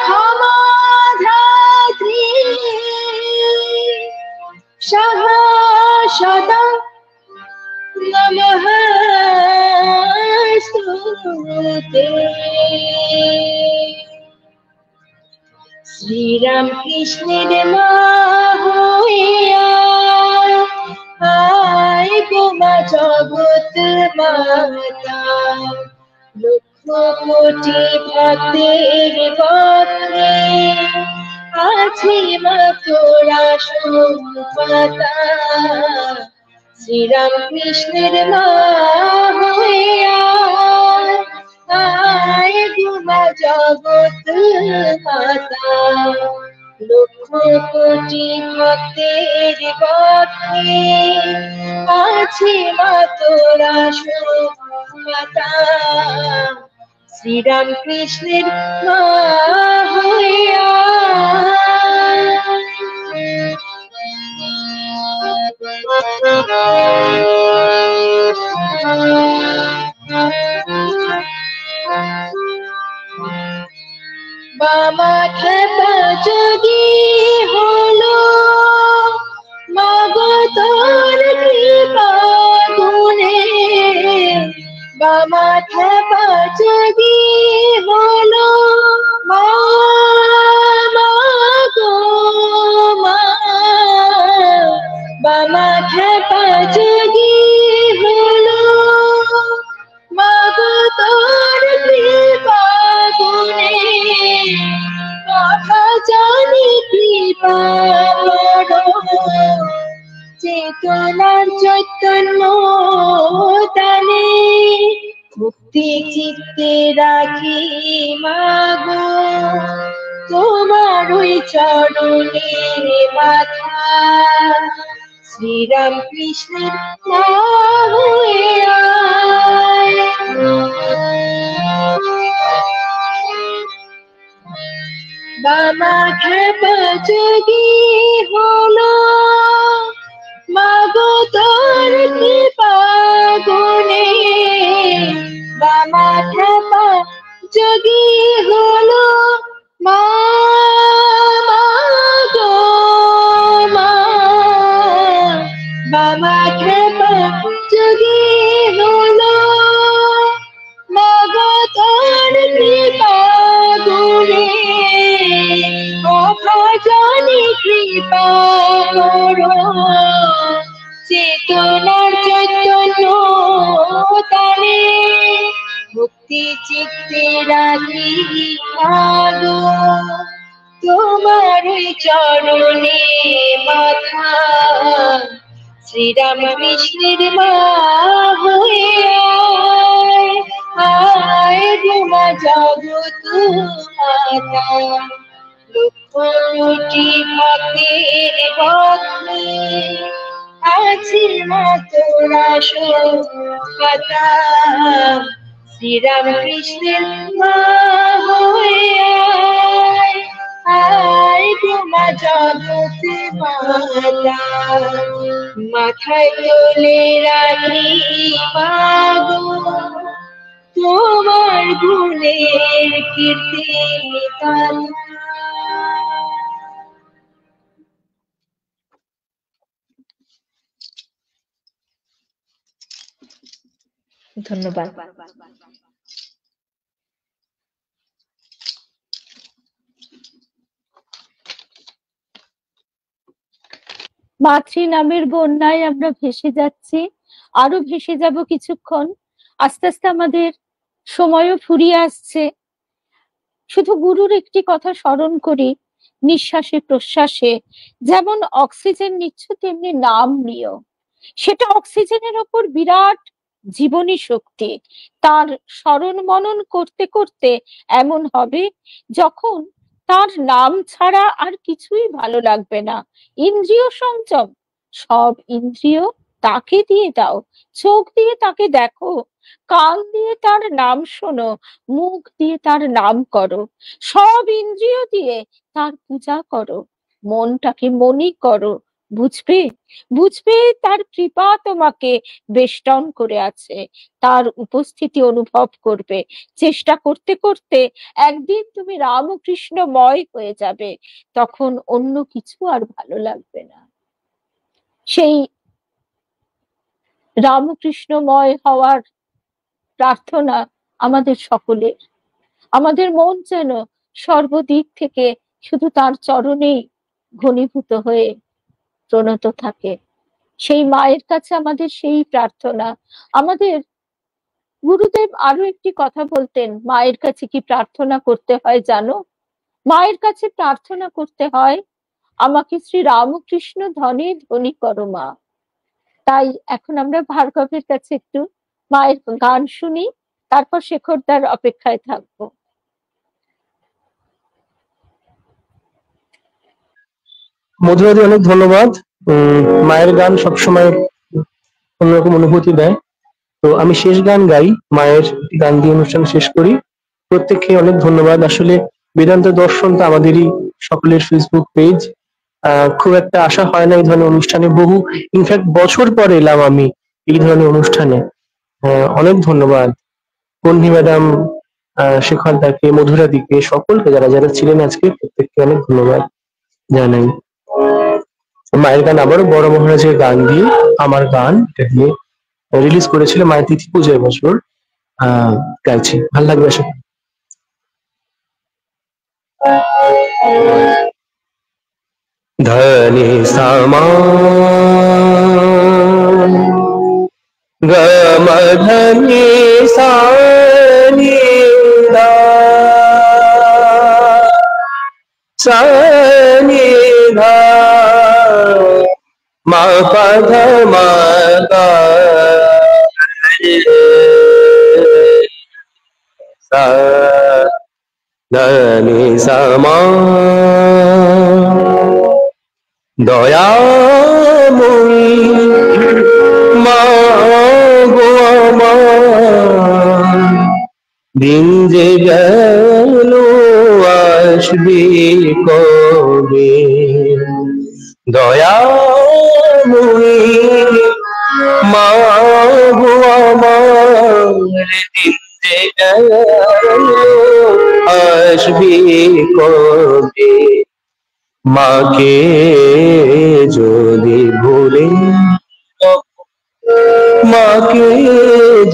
ক্ষমা ধাত্রী, সদা সদা নমস্তুতে। শ্রীরামকৃষ্ণের মা হইয়া আয় গো মা জগৎ মাতা, লক্ষ কোটি ভক্তের পক্ষে আছে মা তোরা সম্পাতা। শ্রীরামকৃষ্ণের মা হইয়া আয় গো মা জগৎ মাতা, লক্ষ কোটি ভক্তের পক্ষে আছে মা তোরা সম্পাতা। শ্রীরামকৃষ্ণের মা হইয়া বাবা খেপা যোগী হলো, মাগো তোর কৃপা গুণে। বাবা খেপা যোগী হলো, চেতনার চৈতন্য দানে মুক্তি চিত্তে রাখি মাগো তোমার ওই চরণে মাথা শ্রীরাম কৃষ্ণের মা হয়ে আয়। বাবা খেপা যোগী হলো মাগো তোর কৃপা গুণে বাবা খেপা যোগী হলো মা গো মা বাবা খেপা যোগী হলো মাগো তোর কৃপা গুণে অভাজনে কৃপা করো চেতনার চৈতন্য দানে মুক্তি চিত্তে রাখি মাগো তোমার চরণে মাথা শ্রীরাম কৃষ্ণের মা হয়ে আয় আয় গো মা জগৎ মাতা লক্ষ কোটি ভক্তের ভক্তি আছে মা তোরা কথা শ্রীরাম কৃষ্ণের মা হয়ে আয় আয় গো মা জগৎ মাতা মাথায় তোলে রাখি মাগো তোমার গুণের কীর্তি ধন্যবাদ। মাতৃ নামের বন্যায় আমরা ভেসে যাচ্ছি, আরো ভেসে যাব কিছুক্ষণ। আস্তে আস্তে আমাদের সময়ও ফুরিয়ে আসছে। শুধু গুরুর একটি কথা স্মরণ করি, নিঃশ্বাসে প্রশ্বাসে যেমন অক্সিজেন নিচ্ছ তেমনি নাম নিও। সেটা অক্সিজেনের ওপর বিরাট জীবনী শক্তি। তার স্মরণ মনন করতে করতে এমন হবে যখন তার নাম ছাড়া আর কিছুই ভালো লাগবে না। ইন্দ্রিয় সংযম, সব ইন্দ্রিয় তাকে দিয়ে দাও। চোখ দিয়ে তাকে দেখো, কান দিয়ে তার নাম শোনো, মুখ দিয়ে তার নাম করো, সব ইন্দ্রিয় দিয়ে তার পূজা করো, মনটাকে মনি করো। বুঝবে বুঝবে তার কৃপা তোমাকে বেষ্টন করে আছে, তার উপস্থিতি অনুভব করবে। চেষ্টা করতে করতে একদিন তুমি রামকৃষ্ণময় হয়ে যাবে, তখন অন্য কিছু আর ভালো লাগবে না। সেই রামকৃষ্ণময় হওয়ার প্রার্থনা আমাদের সকলের। আমাদের মন যেন সর্বদিক থেকে শুধু তার চরণেই ঘনীভূত হয়ে প্রণত থাকে। সেই মায়ের কাছে আমাদের সেই প্রার্থনা। আমাদের গুরুদেব আরো একটি কথা বলতেন, মায়ের কাছে কি প্রার্থনা করতে হয় জানো? মায়ের কাছে প্রার্থনা করতে হয়, আমাকে শ্রী রামকৃষ্ণ ধনে ধনী করো মা। তাই এখন আমরা ভার্গবের কাছে একটু মায়ের গান শুনি, তারপর শেখরদার অপেক্ষায় থাকবো। মধুরাদি অনেক ধন্যবাদ। মায়ের গান সবসময় অন্যরকম অনুভূতি দেয়। তো আমি শেষ গান গাই, মায়ের গান দিয়ে অনুষ্ঠান শেষ করি। প্রত্যেককে অনেক ধন্যবাদ। আসলে বেদান্ত দর্শন তো আমাদেরই সকলের ফেসবুক পেজ। খুব একটা আশা হয় না এই ধরনের অনুষ্ঠানে, বহু ইনফ্যাক্ট বছর পরে এলাম আমি এই ধরনের অনুষ্ঠানে। অনেক ধন্যবাদ বন্ধি ম্যাডাম, শেখর দাকে, মধুরা দিকে, সকলকে যারা যারা ছিলেন আজকে, প্রত্যেককে অনেক ধন্যবাদ জানাই। মায়ের গান আবারও বড় মহারাজের গান দিয়ে, আমার গান, এটা দিয়ে রিলিজ করেছিল মায়ের তিথি পূজার বছর। গাইছি, ভালো লাগবে আশা করি। ধনি সামা গম ধনি সানি দা সানি ধা মা পা ধা মা গা রে সা ধা নি সা মা। দয়াময়ী মা গো আমার, দিন যে গেল আসবে কবে। দয়াময়ী মা গো আমার, দিন যে গেল আসবে কবে। মাকে যদি ভুলে, মাকে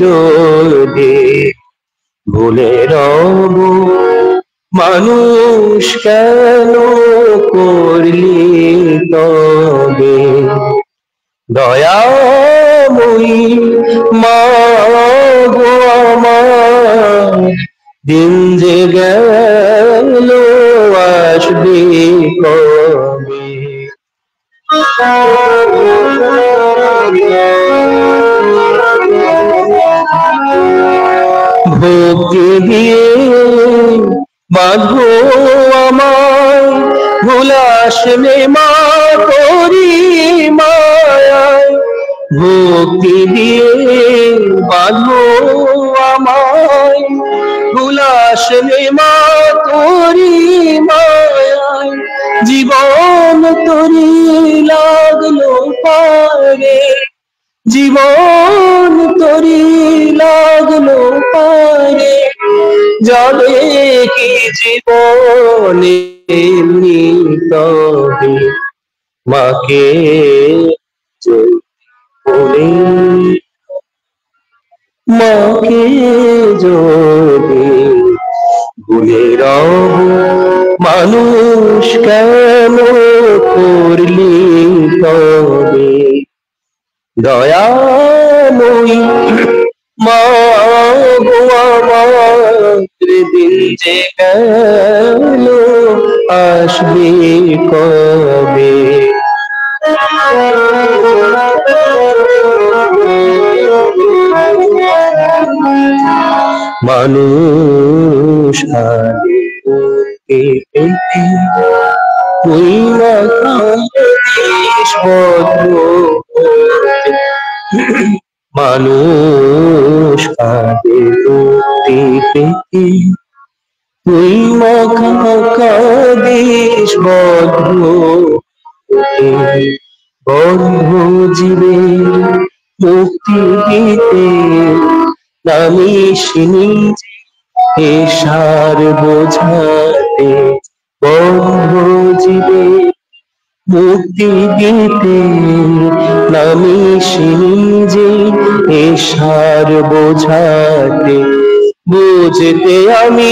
যদি ভুলে রব, মানুষ কেন করলি তবে। দয়াময়ী মা গো আমার, দিন যে গেল আসবে কবে। ভক্তি দিয়ে বাঁধো আমায়, ভুলাসনে মা করি মায়ায়। ভক্তি দিয়ে বাঁধো আমায়, ভুলাসনে মা করি মায়ায়। জীবন তরি লাগলো পারে, জীবন তরি লাগলো পারে। যাবে কি জীবনে এমনি তবে, মাকে বলে, মাকে যদি ভুলে রব, মানুষ কেন করলি তবে। দয়াময়ী মা গো আমার, দিন যে গেল আসবে কবে। মানুষ আগে পেতে তুই না খাইস বদ্ধ, মানুষ আগে পেতে তুই না কাদিস বদ্ধ। বন্ধ জীবের মুক্তি দিতে নামিস নিজে এসার বোঝাতে। বন্ধ জীবের মুক্তি দিতে নামিস নিজে এসার বোঝাতে। বুঝতে আমি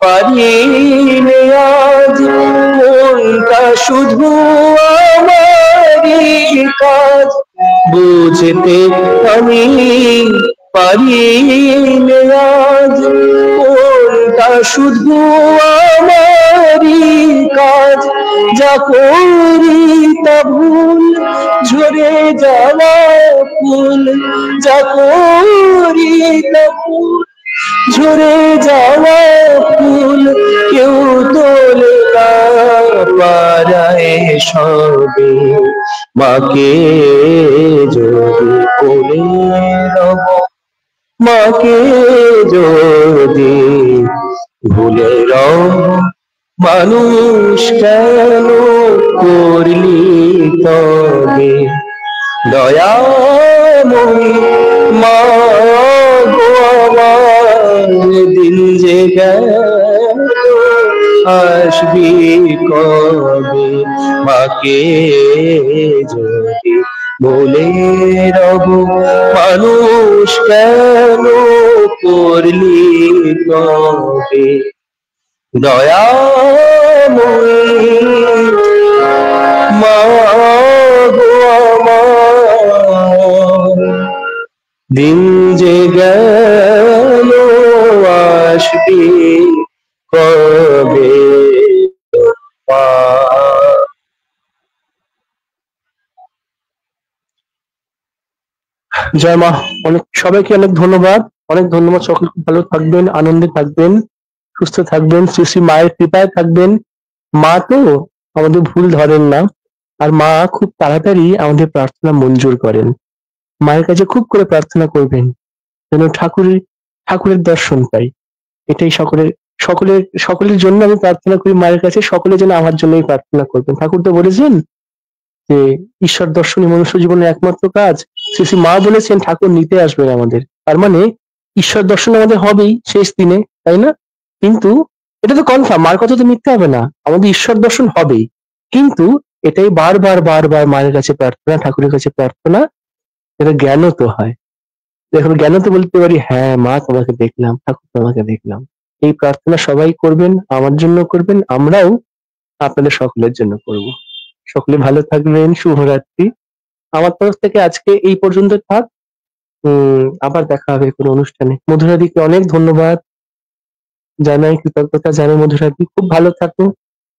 পারি আজ কোনটা শুধু আমারই কাজ। বুঝতে আমি পারি আজ কোনটা শুধু আমারই কাজ। যা করি তা ভুল ঝরে যাওয়া ফুল, যা করি তা ভুল ঝরে যাওয়া ফুল। কেউ তোলে না পারায় সবে, মাকে যদি কোলে রব, মাকে যদি ভুলে রব, মানুষ কেন করলি তবে। দয়াময়ী মা গো আমার, দিন যে গেল আসবি কবে। মাকে যদি বলে রব, মানুষ কেন করলি তবে। দয়াময়ী মা গো আমার, দিন যে গেল আসবি কবে। জয় মা। সবাইকে অনেক ধন্যবাদ, অনেক ধন্যবাদ। সকল খুব ভালো থাকবেন, আনন্দে থাকবেন, সুস্থ থাকবেন, শ্রী শ্রী মায়ের কৃপায় থাকবেন। মা তো আমাদের ভুল ধরেন না, আর মা খুব তাড়াতাড়ি আমাদের প্রার্থনা মঞ্জুর করেন। মায়ের কাছে খুব করে প্রার্থনা করবেন যেন ঠাকুরের দর্শন পাই। এটাই সকলের জন্য আমি প্রার্থনা করি মায়ের কাছে, সকলে যেন আমার জন্যই প্রার্থনা করবেন। ঠাকুর তো বলেছেন যে ঈশ্বর দর্শনই মনুষ্য জীবনের একমাত্র কাজ। শ্রী শ্রী মা বলেছেন ঠাকুর নিতে আসবেন আমাদের, তার মানে ঈশ্বর দর্শন আমাদের হবেই শেষ দিনে, তাই না? কিন্তু এটা তো কনফার্ম, মার কথা তো মিথ্যে হবে না, আমাদের ঈশ্বর দর্শন হবেই। কিন্তু এটাই বারবার বারবার মায়ের কাছে প্রার্থনা, ঠাকুরের কাছে প্রার্থনা, এটা জ্ঞানও তো হয়। দেখুন জ্ঞানও তো বলতে পারি, হ্যাঁ মা তোমাকে দেখলাম, ঠাকুর তোমাকে দেখলাম। এই প্রার্থনা সবাই করবেন, আমার জন্য করবেন, আমরাও আপনাদের সকলের জন্য করব। সকলে ভালো থাকবেন, শুভরাত্রি। আমার তরফ থেকে আজকে এই পর্যন্ত থাক। আবার দেখা হবে কোনো অনুষ্ঠানে। মধুরাদিকে অনেক ধন্যবাদ জানাই, কৃতজ্ঞতা জানাই। মধুরাদি খুব ভালো থাকো,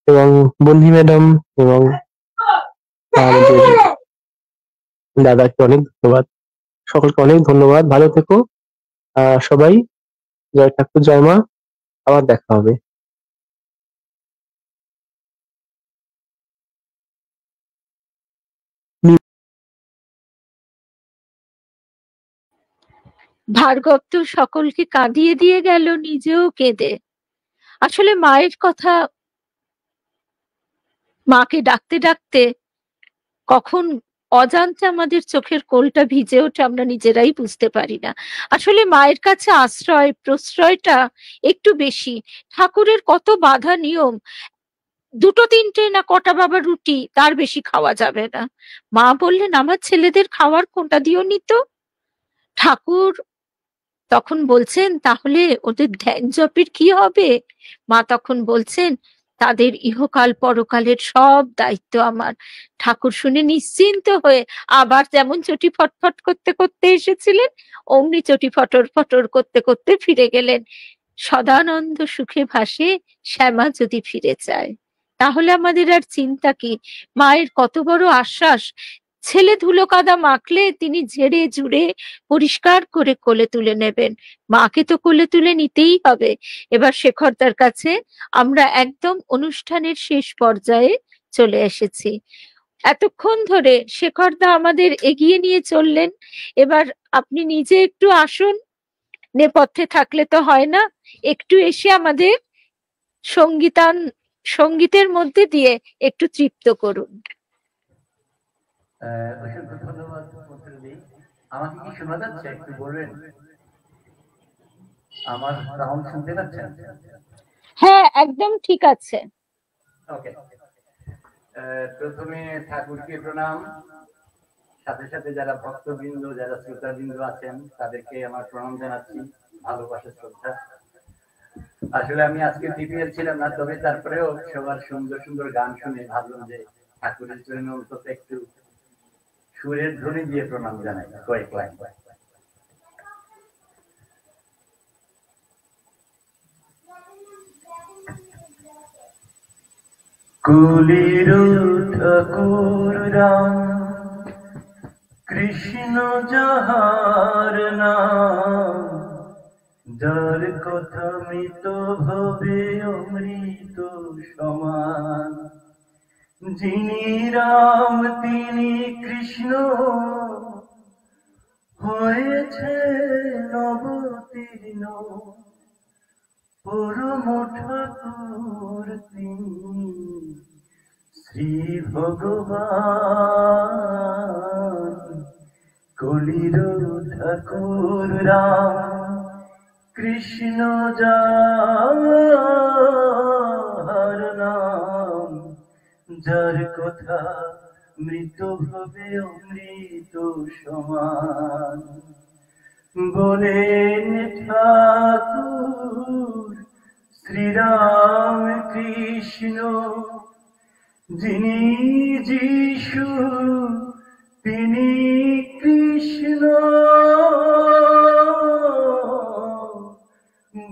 এবং বন্ধি ম্যাডাম এবং আমাদের দাদাকে অনেক ধন্যবাদ। সকলকে অনেক ধন্যবাদ, ভালো থেকো সবাই। জয় ঠাকুর, জয় মা, আবার দেখা হবে। ভার্গব তো সকলকে কাঁদিয়ে দিয়ে গেল, নিজেও কেঁদে। আসলে মায়ের কথা, মাকে ডাকতে ডাকতে কখন অজান্তে আমাদের চোখের কোলটা ভিজে ওঠে আমরা নিজেরাই বুঝতে পারি না। আসলে মায়ের কাছে আশ্রয় প্রশ্রয়টা একটু বেশি। ঠাকুরের কত বাধা নিয়ম, দুটো তিনটে না কটা বাবা রুটি, তার বেশি খাওয়া যাবে না। মা বললেন আমার ছেলেদের খাওয়ার কোনটা দিও নি তো। ঠাকুর তখন বলছেন তাহলে ওদের ধ্যান জপের কি হবে? মা তখন বলছেন তাদের ইহকাল পরকালের সব দায়িত্ব আমার। ঠাকুর শুনে নিশ্চিন্ত হয়ে আবার যেমন চটি ফটফট করতে করতে এসেছিলেন, অমনি চটি ফটর ফটর করতে করতে ফিরে গেলেন। সদানন্দ সুখে ভাসে শ্যামা যদি ফিরে চায়। তাহলে আমাদের আর চিন্তা কি? মায়ের কত বড় আশ্বাস, ছেলে ধুলো কাদা মাখলে তিনি ঝেড়ে ঝুড়ে পরিষ্কার করে কোলে তুলে নেবেন। মাকে তো কোলে তুলে নিতেই হবে। এবার শেখরদার কাছে আমরা একদম অনুষ্ঠানের শেষ পর্যায়ে চলে এসেছি। এতক্ষণ ধরে শেখরদা আমাদের এগিয়ে নিয়ে চললেন। এবার আপনি নিজে একটু আসুন, নেপথ্যে থাকলে তো হয় না, একটু এসে আমাদের সঙ্গীতের মধ্যে দিয়ে একটু তৃপ্ত করুন। অসংখ্য ধন্যবাদ মন্ত্রী। আমাকে কি শোনা যাচ্ছে একটু বলবেন? আমার সাউন্ড শুনতে পাচ্ছেন? হ্যাঁ একদম ঠিক আছে। ওকে। প্রথমে ঠাকুরকে প্রণাম, সাথে সাথে যারা ভক্তবৃন্দ, যারা শ্রোতাবৃন্দ আছেন তাদেরকে আমার প্রণাম জানাচ্ছি, ভালোবাসা, শ্রদ্ধা। আসলে আমি আজকে টিপিএল ছিলাম না, তবে তারপরেও সবার সুন্দর সুন্দর গান শুনে ভাবলাম যে ঠাকুরের জন্য অন্তত একটু সুরের ধ্বনি দিয়ে প্রণাম জানাই কয়েক লাইন। কুলির ঠাকুর রাম কৃষ্ণ যাহার নাম, যার কথা মৃত ভবে অমৃত সমান। যিনি রাম তিনি কৃষ্ণ, হয়েছে নবতীর্ণ, পরম ঠাকুর তিনি শ্রী ভগবান। কলির ঠাকুর রাম কৃষ্ণ যার নাম, যার কথা মৃত ভবে অমৃত সমান। বলেন ঠাকুর শ্রীরাম কৃষ্ণ, যিনি যিশু তিনি কৃষ্ণ।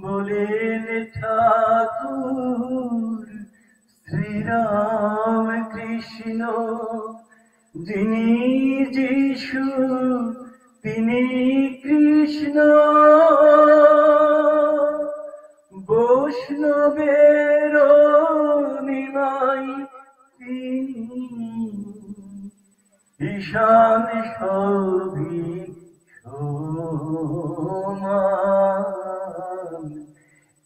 বলেন ঠাকুর শ্রীরাম কৃষ্ণ, যিনি যিশু তিনি কৃষ্ণ বৈষ্ণবের নিমাই, তিনি ঈশান সবই সমান।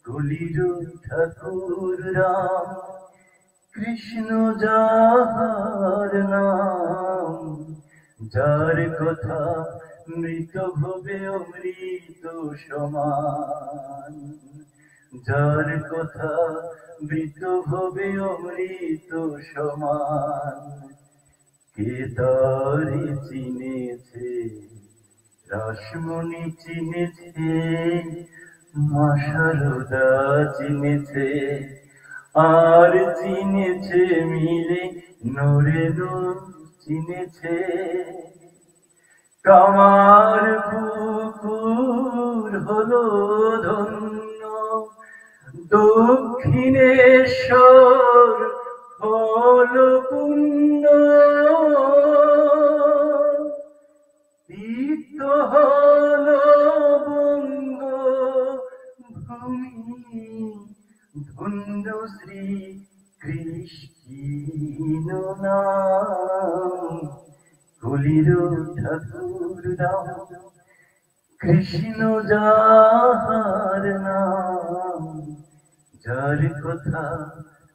কলির ঠাকুর রাম কৃষ্ণ যাহার নাম, যার কথা মৃত ভবে অমৃত সমান, যার কথা মৃত ভবে অমৃত সমান। কে তারে চিনেছে, রাসমণি চিনেছে, মা শারদা চিনেছে, আর চিনেছে মিলে নরেন্দ্র চিনেছে। কামার পুকুর হলো ধন্য, দক্ষিণেশ্বর হলো পুণ্য, তীর্থ হলো বঙ্গ ভূমি, ধন্য শ্রী কৃষ্ণ নাম। কলির ঠাকুর রাম কৃষ্ণ যাহার নাম, যার কথা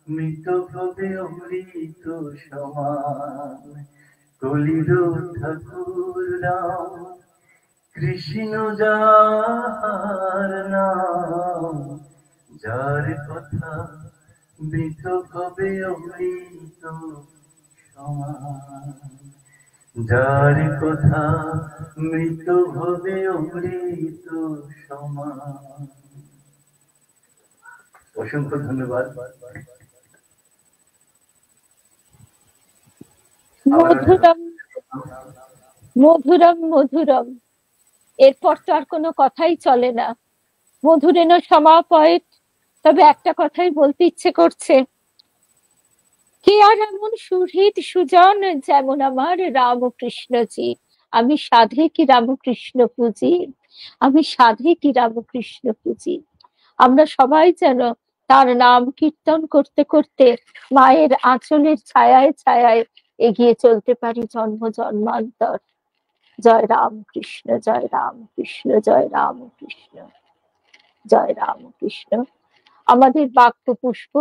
মৃত ভবে অমৃত সমান। কলির ঠাকুর রাম কৃষ্ণ যাহার নাম, যার কথা মৃত ভবে অমৃত সমান, যার কথা মৃত ভবে অমৃত সমান। অসংখ্য ধন্যবাদ। মধুরম মধুরম মধুরম, এরপর তো আর কোনো কথাই চলে না। মধুরেণ সমাপয়েৎ। তবে একটা কথাই বলতে ইচ্ছে করছে, কে আর এমন সুহৃদ সুজন যেমন আমার রামকৃষ্ণজি। আমি সাধে কি রামকৃষ্ণ পুজি, আমি সাধে কি রামকৃষ্ণ পুজি। আমরা সবাই যেন তার নাম কীর্তন করতে করতে মায়ের আঁচলের ছায়ায় ছায়ায় এগিয়ে চলতে পারি জন্ম জন্মান্তর। জয় রামকৃষ্ণ, জয় রামকৃষ্ণ, জয় রামকৃষ্ণ, জয় রামকৃষ্ণ। আমাদের বাক্য পুষ্প,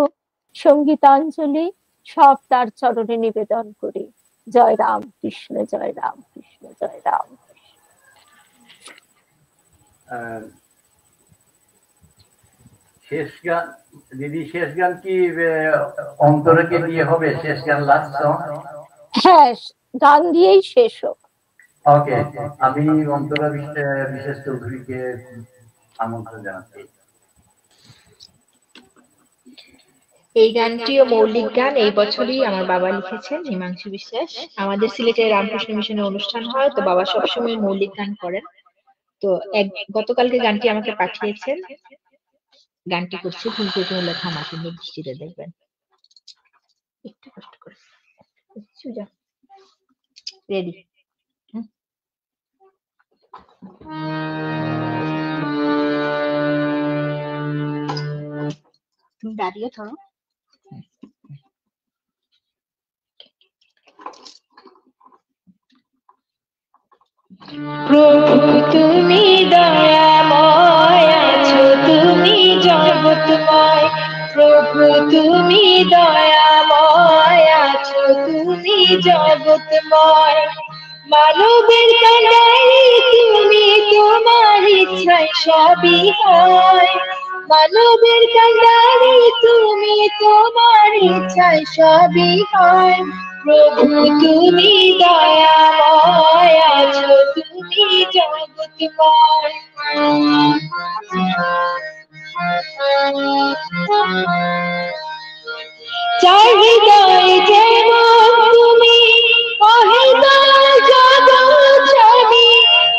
সঙ্গীতাঞ্জলি সব তার চরণে নিবেদন করি। জয় রামকৃষ্ণ, জয় রামকৃষ্ণ, জয় রামকৃষ্ণ। শেষ গান দিদি, শেষ গান কি অন্তরকে দিয়ে হবে? শেষ গান, লাস্ট সং? হ্যাঁ, গান দিয়েই শেষ হোক। ওকে, আমি অন্তরা বিশেষ চৌধুরীকে আমন্ত্রণ জানাচ্ছি। এই গানটিও মৌলিক গান, এই বছরই আমার বাবা লিখেছেন, হিমাংশু বিশ্বাস। আমাদের সিলেটে রামকৃষ্ণ মিশনের অনুষ্ঠান হয়, তো বাবা সবসময় মৌলিক গান করেন। তো গতকালকে গানটি আমাকে পাঠিয়েছেন, গানটি করছি। ভুল ত্রুটি হলে ক্ষমা সুন্দর দৃষ্টিতে দেখবেন। একটু কষ্ট করে রেডি। তুমি দাঁড়িয়ে ধরো। প্রভু তুমি দয়াময় আছো, তুমি জগৎময়। প্রভু তুমি দয়াময় আছো, তুমি জগৎময়। মানবের কান্ডারি তুমি, তোমার ইচ্ছায় সবই হয়। মানবের কান্ডারি তুমি, তোমার ইচ্ছায় সবই হয়। প্রভু তুমি দয়াময় আছো, তুমি জগৎময়। চার হৃদয় যেমন তুমি, অহৃদয় জগৎ স্বামী।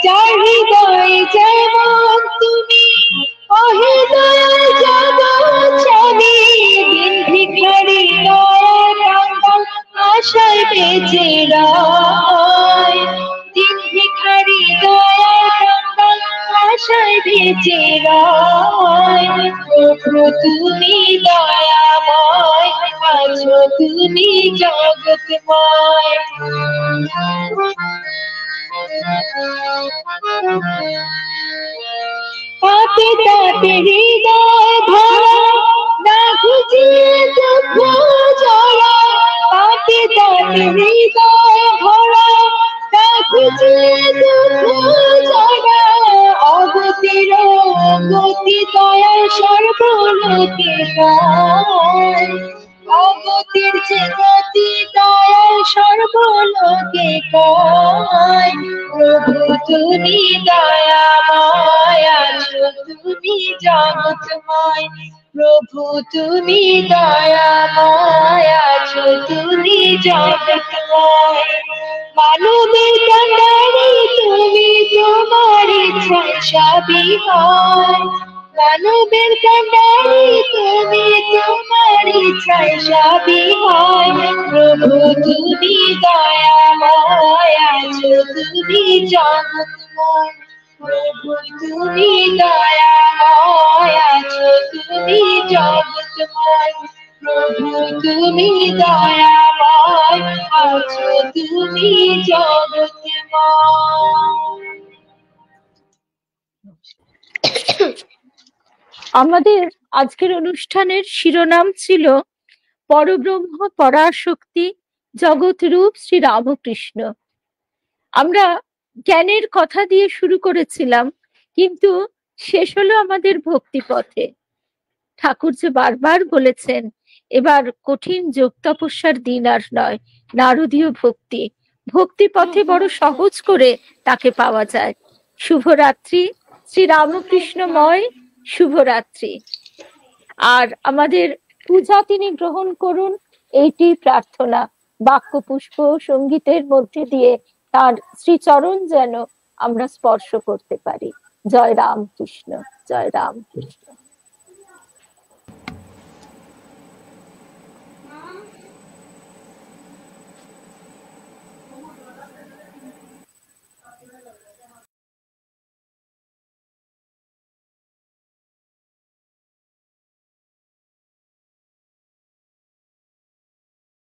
চার হৃদয় যেমন তুমি, অহৃদয় জগৎ স্বামী। দিন ভিখারি দয়ার কাঙ্গাল আশায় বেঁচে রয়। দিন ভিখারি দয়া প্রভু তুমি দয়াময়, আছো তুমি জগৎময়। পাপে তাপে হৃদয় ভরা, না খুঁজিয়ে দুঃখ জড়া। পাপে তাপে হৃদয় ভরা, না খুঁজিয়ে দুঃখ জড়া। অগতির গতি দয়ার সর্বলোকে গায়। অগতির যে গতি দয়ার সর্বলোকে গায়। প্রভু তুমি দয়াময়, আছো তুমি জগৎময়। প্রভু তুমি দয়াময়, আছো তুমি জগৎময়। মানবের কান্ডারি তুমি, তোমার ইচ্ছায় সবই হয়। মানবের কান্ডারি তুমি, তোমার ইচ্ছায় সবই হয়। প্রভু তুমি দয়াময়, আছো তুমি জগৎময়। প্রভু তুমি দয়াময়, আছো তুমি জগৎময়। প্রভু তুমি দয়াময়, আছো তুমি জগৎময়। আমাদের আজকের অনুষ্ঠানের শিরোনাম ছিল পরব্রহ্ম পরাশক্তি জগৎরূপ শ্রী রামকৃষ্ণ। আমরা জ্ঞানের কথা দিয়ে শুরু করেছিলাম, কিন্তু শেষ হলো আমাদের ভক্তি পথে। ঠাকুর যে বারবার বলেছেন এবার কঠিন যোগ তপস্যার দিন আর নয়, নারদীয় ভক্তি। ভক্তি পথে বড় সহজ করে তাকে পাওয়া যায়। শুভরাত্রি, শ্রী রামকৃষ্ণময় শুভরাত্রি। আর আমাদের পূজা তিনি গ্রহণ করুন, এইটি প্রার্থনা। বাক্য পুষ্প সঙ্গীতের মধ্যে দিয়ে তার শ্রীচরণ যেন আমরা স্পর্শ করতে পারি। জয় রামকৃষ্ণ, জয় রামকৃষ্ণ।